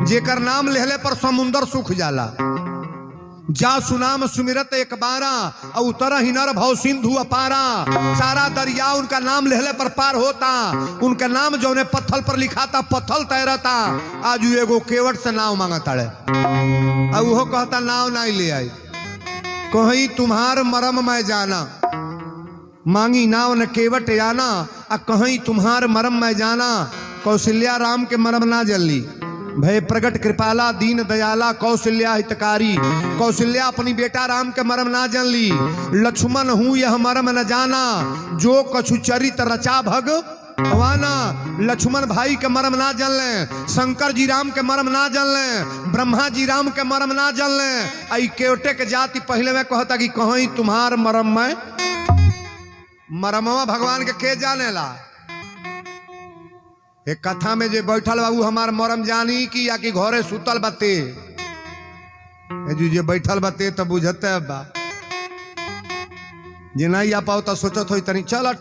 Speaker 1: जेकर नाम लेहले पर समुंदर सुख जाला। जा सुनाम सुमिरत एक बारा और उतर ही नर भव सिंधु अपारा, सारा दरिया उनका नाम लेहले पर पार होता। उनका नाम जो ने पत्थल पर लिखा था पत्थल तैरता। आज एगो केवट से नाव मांगत अड़े और वो कहता नाव नहीं ले आई, कहीं तुम्हार मरम मैं जाना। मांगी नाव न केवट आना, आ कहीं तुम्हार मरम मैं जाना। कौशल्या राम के मरम ना जल्ली, भय प्रगट कृपाला दीन दयाला कौशल्या हितकारी। कौशल्या अपनी बेटा राम के मरम ना जन ली। लक्ष्मण हूं यह मरम न जाना, जो कछु चरित रचा भगवाना। लक्ष्मण भाई के मरम ना जन ले, शंकर जी राम के मरम ना जन ले, ब्रह्मा जी राम के मरम ना जन ले। आई केवटे के जाति पहले में कहता कि कहीं तुम्हार मरम में, मरमवा भगवान के जाने ला। एक कथा में जे बैठल बाबू हमार मरम जानी कि या कि घरे सुतल बते, जे बैठल बते तो बुझते बा। जे नहीं आ पाओ तो सोचत हो तनी चल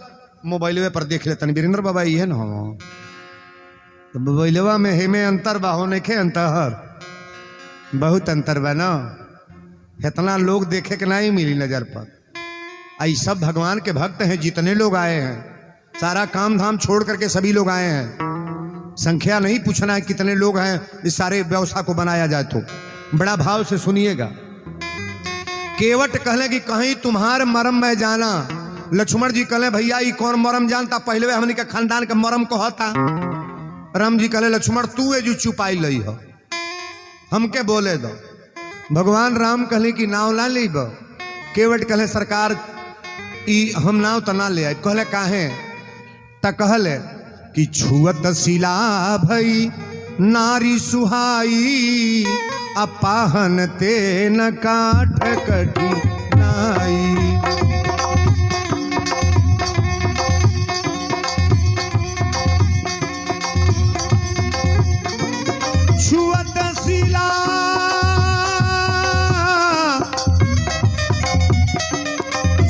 Speaker 1: मोबाइलवे पर देख ले तनी वीरेंद्र बाबा ये न हो तो मोबाइलवा में हेमे अंतर बा, हो नहीं अंतर, बहुत अंतर बा ना। इतना लोग देखे के नहीं मिली नजर पर। आई सब भगवान के भक्त हैं, जितने लोग आए हैं, सारा काम धाम छोड़ करके सभी लोग आए हैं। संख्या नहीं पूछना है कितने लोग हैं, इस सारे व्यवस्था को बनाया जाए तो बड़ा भाव से सुनिएगा। केवट कहले कि कहीं तुम्हार मरम में जाना। लक्ष्मण जी कहले भैया ये कौन मरम जानता, पहले हमने के खानदान के मरम कहता। राम जी कहले लक्ष्मण तू जो चुपाई लई हो, हमके बोले दो। भगवान राम कहले कि नाव ना लीब। केवट कहले सरकार हम नाव तो ना ले आए। कहले काहे, त कहले कि छुअत शिला भई नारी सुहाई, अपाहन ते न काठ कटी नाई। छुअत शिला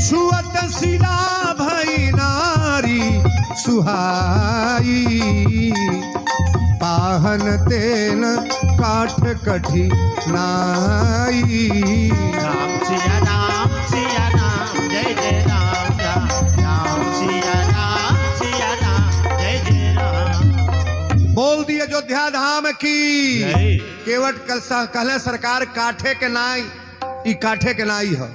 Speaker 1: छुअत शिला भई नारी सुहाई, पाहन तेन काठ कठी नाई।
Speaker 3: राम सिया राम जय जय राम राम। राम सिया राम जय जय राम।
Speaker 1: बोल दिए अयोध्या धाम की
Speaker 3: जय।
Speaker 1: केवट कहले सरकार काठे के नाई, ई काठे के नाई है।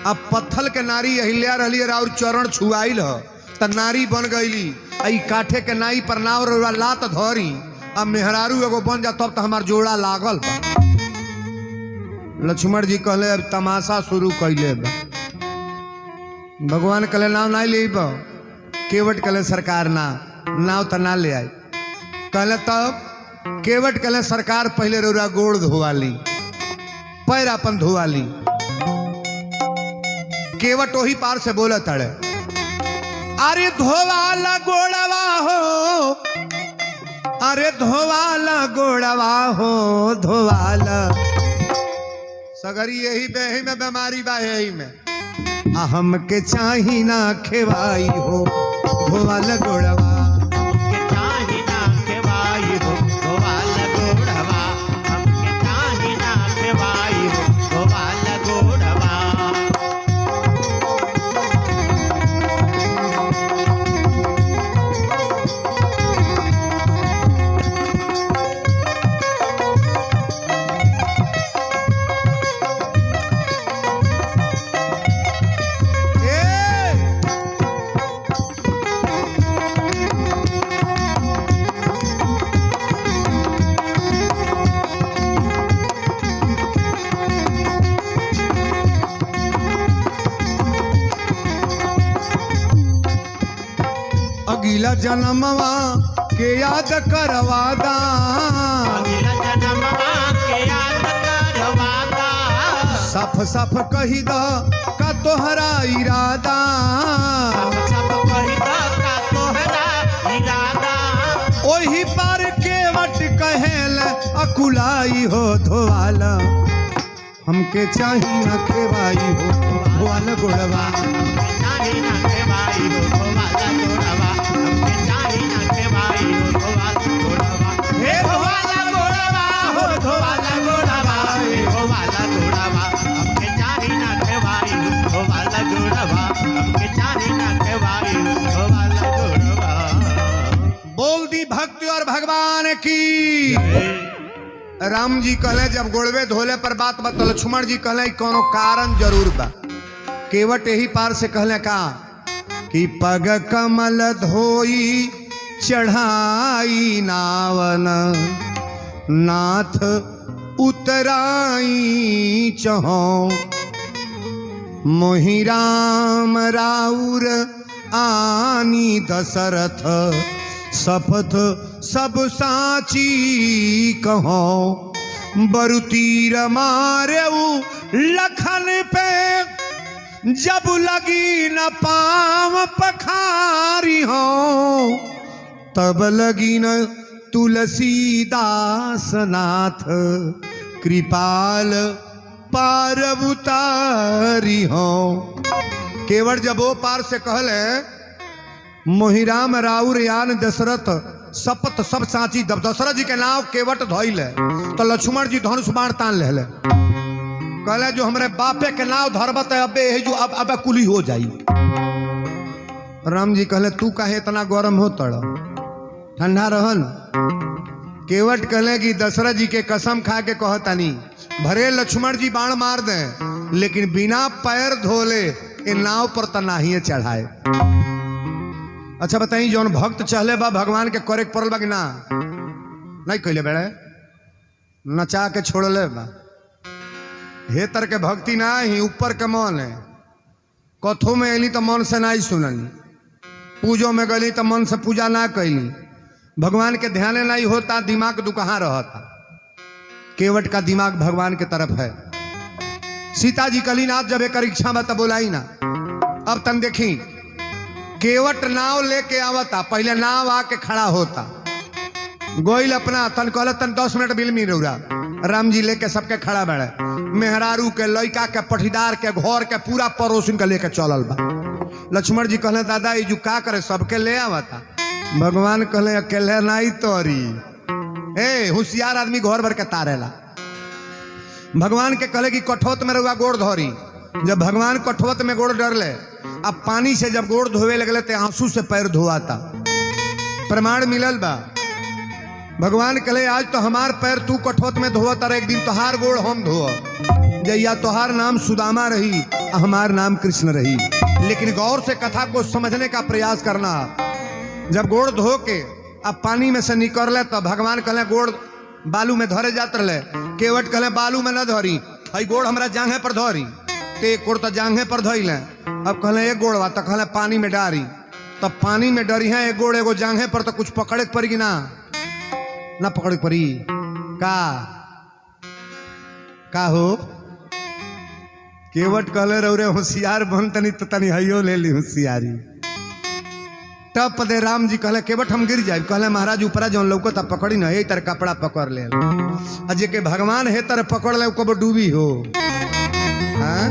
Speaker 1: अब पत्थल के नारी अहिल्या रही और चरण छुआइल है त नारी बन गईली। आई काठे के नाई पर नाव लात धरी, अब मेहरारू एगो बन जा तब तो हमार जोड़ा लागल बा। लक्ष्मण जी कहले अब तमाशा शुरू कैले बा। भगवान कहले नाव नहीं ले। केवट कहले सरकार ना नाव तो ना ले आए। कहले तब केवट कहले सरकार पहले रोरा गोड़ धोवाली, पैर अपन धोवाली। केवट वही पार से बोला तड़े अरे धोवाला गोड़वा हो, अरे धोवाला गोड़वा हो धोवाला। सगरी यही बेही में बीमारी बा, यही में अहम के चाही ना खेवाई हो धोवाला गोड़वा।
Speaker 3: हमके चाही ना खेवाई हो धोवाला गोड़वा। हमके चाही ना खेवाई हो धोवाला गोड़वा।
Speaker 1: अगला जन्मवा के याद करवादा।
Speaker 3: अगला जन्मवा के याद करवादा।
Speaker 1: सफ सफ कही द का तोहरा इरादा।
Speaker 3: सब कही द का तोहरा इरादा।
Speaker 1: ओही पार केवट कहेल अकुलाई हो धोवाला। हमके चाही ना खेवाई हो धोवाला गोड़वा।
Speaker 3: हमके चाही ना खेवाई धोवाला गोड़वा हमके चाही ना खेवाई हो धोवाला गोड़वा हे धोवाला गोड़वा हो धोवाला गोड़वा हे धोवाला गोड़वा हमके चाही ना खेवाई हो धोवाला गोड़वा हमके चाही ना खेवाई हो धोवाला गोड़वा।
Speaker 1: बोल दी भक्ति और भगवान की। राम जी कहले जब गोड़वे धोले पर बात बता, लक्ष्मण जी कहले कोनो कारण जरूर बा। केवट यही पार से कहले का कि पग कमल धोई चढ़ाई नावन नाथ उतराई चहो मोहि राम राउर आनी दशरथ शपथ सब साची कहो बरु तीर मारेऊ लखन पे जब लगी न पाव पखारी हो तब लगी न तुलसीदास नाथ कृपाल पार उतारी हो। केवट जब वो पार से कहले मोहिराम राउर यान दशरथ शपथ सब साची, जब दशरथ जी के नाव केवट धोइले तो लक्ष्मण जी धनुष बाण तान ले कहले जो हमरे बापे के नाव धरबत है अबे जो अब कुली हो जाई। राम जी कहले तू काहे इतना गरम हो तड़, ठंडा रहन। केवट कहले कि दशरथ जी के कसम खा के कहतानी भरे लक्ष्मण जी बाण मार दे लेकिन बिना पैर धोले इन नाव पर त नाहिए चढ़ाए। अच्छा बताई जौन भक्त चहले बा भगवान के करे पड़ल बा कि ना नहीं कहले बेड़े नचा के छोड़ले बा। हे तर के भक्ति ना ही ऊपर के मन है। कथो में अली तो मन से नहीं सुनली, पूजो में गली तो मन से पूजा ना कैली, भगवान के ध्यान नहीं होता, दिमाग दुकहा रहता। केवट का दिमाग भगवान के तरफ है। सीता जी कलीनाथ जब एक इच्छा में तब बोलाई ना। अब तन देखी केवट नाव लेके आवता, पहले नाव आके खड़ा होता, गोइल अपना तन कहल तन 10 मिनट बिल में रौरा। राम जी लेके सबके खड़ा बैठे, मेहरारू के लड़का के पठीदार के घर के पूरा पड़ोसिन के लेके चलल बा। लक्ष्मण जी कहले दादा ये जो का करे सबके ले आवता। भगवान कहले अकेले नहीं तोरी, ए होशियार आदमी घर भर के तारेला। भगवान के कहले कि कठोत में रहुआ गोड़ धोरी। जब भगवान कठोत में गोड़ डरले, अब पानी से जब गोड़ धोवे लगले तो आंसू से पैर धोआता। प्रमाण मिलल बा। भगवान कहले आज तो हमार पैर तू कठोत में धोता रहे, एक दिन तोहार गोड़ हम धो जैया तोहार नाम सुदामा रही हमार नाम कृष्ण रही। लेकिन गौर से कथा को समझने का प्रयास करना। जब गोड़ धो के अब पानी में से निकले तो भगवान कहले गोड़ बालू में धरे जात रहे। केवट कहले बालू में न धरी, हई गोड़ हमरा जांघे पर धरी। ते गोड़ तो जांघे पर धइले। अब कहले एक गोड़वा तो कहले पानी में डारी, तब पानी में डरी है एक गोड़ एगो जांघे पर, तो कुछ पकड़े पड़ी कि ना पकड़े पड़ी का हो। केवट कहले रौरे होशियार बन तनी तो तनी हइयो ले ली होशियारी। टप दे राम जी कहले केवट हम गिर जाए। कहले महाराज ऊपरा जौन लौको तब पकड़ी ना, यही तरह कपड़ा पकड़ ले अजय के भगवान है तरह पकड़ ले कब डूबी हो। हाँ?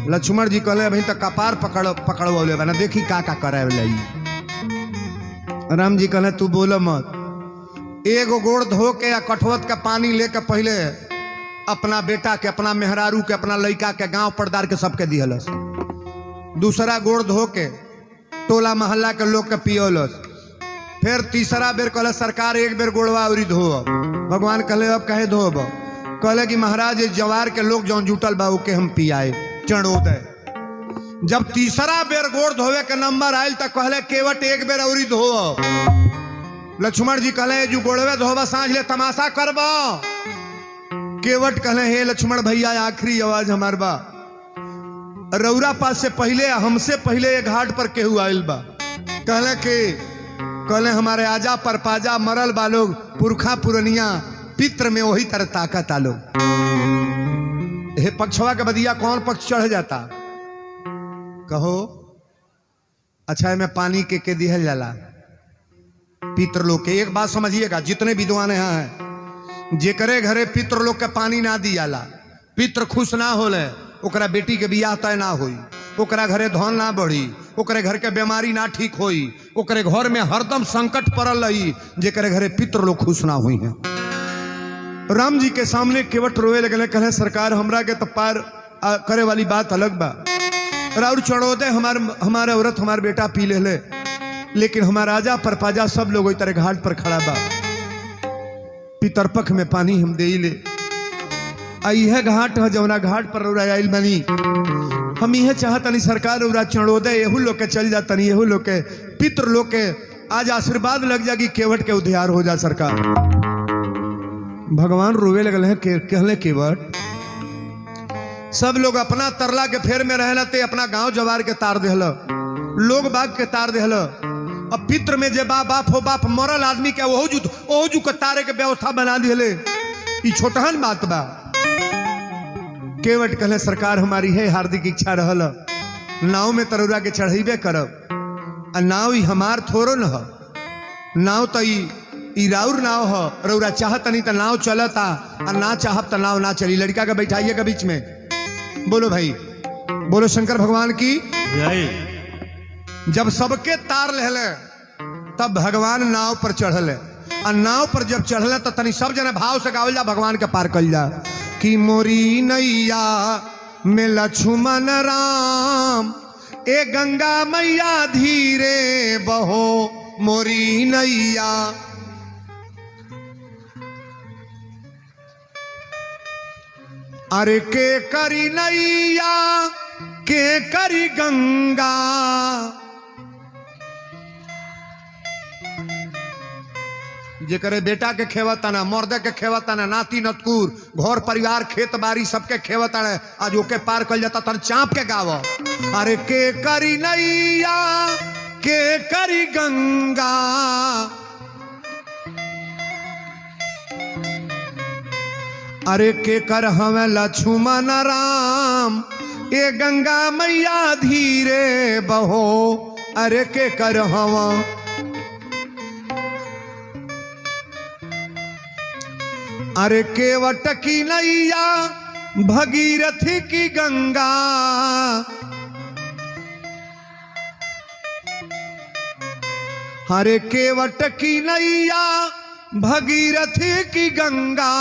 Speaker 1: लक्ष्मण जी कहले अभी तक कपार पकड़वले बना, देखी का करे। राम जी कहले तू बोलो मत। एगो गोड़ धो के या कठवत का पानी लेके पहले अपना बेटा के, अपना मेहरारू के, अपना लड़का के, गांव परदार के सबके दिहलस। दूसरा गोड़ धो के टोला मोहल्ला के लोग के पियोलस। फिर तीसरा बेर कहले सरकार एक बेर गोड़वा उरी धो। भगवान कहले अब कहे धोब। कहले कि महाराज जवार के लोग जौन जुटल बा ओके हम पियाए चढ़ोदय। जब तीसरा बेर गोड़ धोवे के नंबर आयल तो कहले केवट एक बेर उरी धो। लक्ष्मण जी कहले जो गोड़वे धोबा सांझ ले तमाशा करबा। केवट कहले हे लक्ष्मण भैया आखिरी आवाज हमार बा, रौरा पास से पहले हमसे पहले ये घाट पर केहू आयल बा। कहले हमारे आजा पर पाजा मरल बा लोग, पुरखा पुरनिया पित्र में वही तरह ताकत आलो। हे पक्षवा के बदिया कौन पक्ष चढ़ जाता कहो। अच्छा में पानी के दिहल जाला पितृलोक के। एक बात समझिएगा, जितने विद्वान हैं जेकरे घरे पितृलोक के पानी ना दियाला, पितृ खुश ना होले, ओकरा बेटी के बियाह तय ना होई, ओकरा घरे धन ना बढ़ी, ओकरे घर के बीमारी ना ठीक होई, ओकरे घर में हरदम संकट पड़ल रही, जेकरे घरे पितृ लोग खुश ना हुई हैं। राम जी के सामने केवट रोए लगले, कहे सरकार हमरा के तो पार करे वाली बात अलग बा। राउर चढ़ोदे हमारे औरत हमार बेटा पी ले, लेकिन हमारा राजा परपाजा सब लोग इस तरह घाट पर खड़ा बा, पितरपख में पानी हम दे ले। यह घाट है जौना घाट पर रौरा आइल बनी, हम यह चाहतनी सरकार रौरा चढ़ोदे एहू लोग के चल जातनी, एहू लोग के पितृ लोग के आज आशीर्वाद लग जागी, केवट के उद्धार हो जा सरकार। भगवान रोवे लगल है, कहले केवट सब लोग अपना तरला के फेर में रहला ते अपना गांव जवार के तार देहल, लोग बाग के तार देहल। अब पित्र में जे बाप हो बाप मरल आदमी के ओहू जू के तारे के व्यवस्था बना दिले, ई छोटहन बात बा। केवट कहले सरकार हमारी है हार्दिक इच्छा रहल, नाव में तरुरा के चढ़ेबे करब, आ नाव ई हमार थोरो न ह, नाव तो ई राउर नाव ह, रौरा चाहत नहीं तो नाव चलता, आ ना चाहब तो नाव ना चली। लड़का के बैठाइएगा बीच में, बोलो भाई, बोलो शंकर भगवान की
Speaker 2: जय।
Speaker 1: जब सबके तार लहले तब भगवान नाव पर चढ़ले, और नाव पर जब चढ़ले तो तनी सब जने भाव से गावल जा, भगवान के पार कल जा कि मोरी नैया में लक्ष्मण राम, ए गंगा मैया धीरे बहो मोरी नैया। अरे के करी नैया के करी गंगा, जेकरे बेटा के खेवताना, मर्दे के खेवताना, नाती नतकुर, घर परिवार खेत बाड़ी सबके खेवताना, आज ओके पार कल जाता तन चाँप के गाव। अरे के करी नैया के करी गंगा, अरे के कर हमें लक्ष्मण राम, ए गंगा मैया धीरे बहो, अरे के कर हवा। अरे केवट की नैया भगीरथी की गंगा, अरे केवट की नैया भगीरथी की गंगा,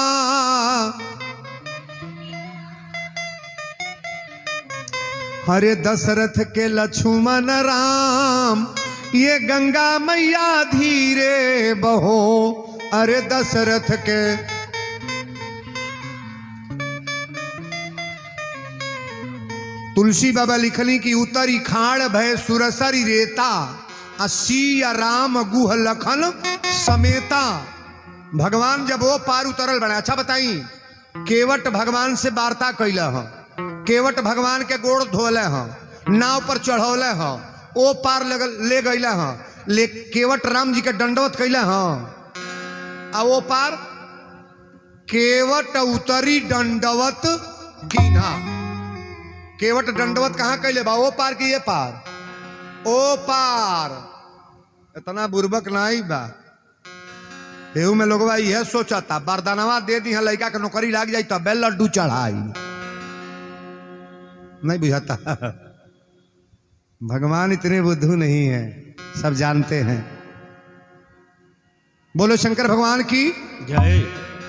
Speaker 1: हरे दशरथ के लक्ष्मण राम, ये गंगा मैया धीरे बहो, अरे दशरथ के। तुलसी बाबा लिखनी की उतरी खाड़ भय सुरसरी रेता, सिया राम गुह लखन समेता। भगवान जब वो पार उतरल बने, अच्छा बताई, केवट भगवान से वार्ता कैला ह, केवट भगवान के गोड़ धोले ह, नाव पर चढ़ौले ह, ओ पार ले गईले ह, ले केवट राम जी के दंडवत कैले ह, आ वो पार केवट उतरी दंडवत कीन्हा। केवट दंडवत कहाँ कैले बा, ओ पार की ये पार, ओ पार। इतना बुर्बक नहीं बा, एहू में लोगवा यह सोचता बरदानवा दे दी लड़का के नौकरी लाग जाई तब लड्डू चढ़ाई, नहीं बुझाता। भगवान इतने बुद्धू नहीं है, सब जानते हैं। बोलो शंकर भगवान की
Speaker 2: जय।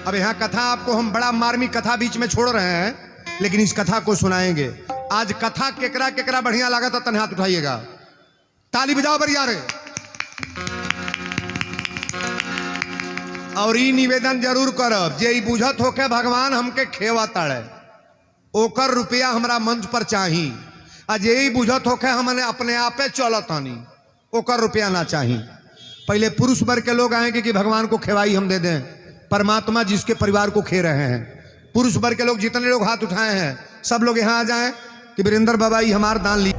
Speaker 1: अब यहाँ कथा आपको हम बड़ा मार्मिक कथा बीच में छोड़ रहे हैं, लेकिन इस कथा को सुनाएंगे। आज कथा केकरा केकरा बढ़िया लगा था तन हाथ उठाइएगा, ताली बजाओ बढ़िया रे। और ई निवेदन जरूर करब, जे बुझत होके भगवान हमके खेवा ताड़े, ओकर रुपया हमरा मंच पर चाही, आ जे बुझत होके हमने अपने आपे चलत हनी, ओकर रुपया ना चाही। पहले पुरुष वर्ग के लोग आएंगे कि भगवान को खेवाई हम दे दें, परमात्मा जिसके परिवार को खे रहे हैं। पुरुष वर्ग के लोग जितने लोग हाथ उठाए हैं सब लोग यहाँ आ जाएं कि वीरेंद्र बाबा ही हमार दान ली।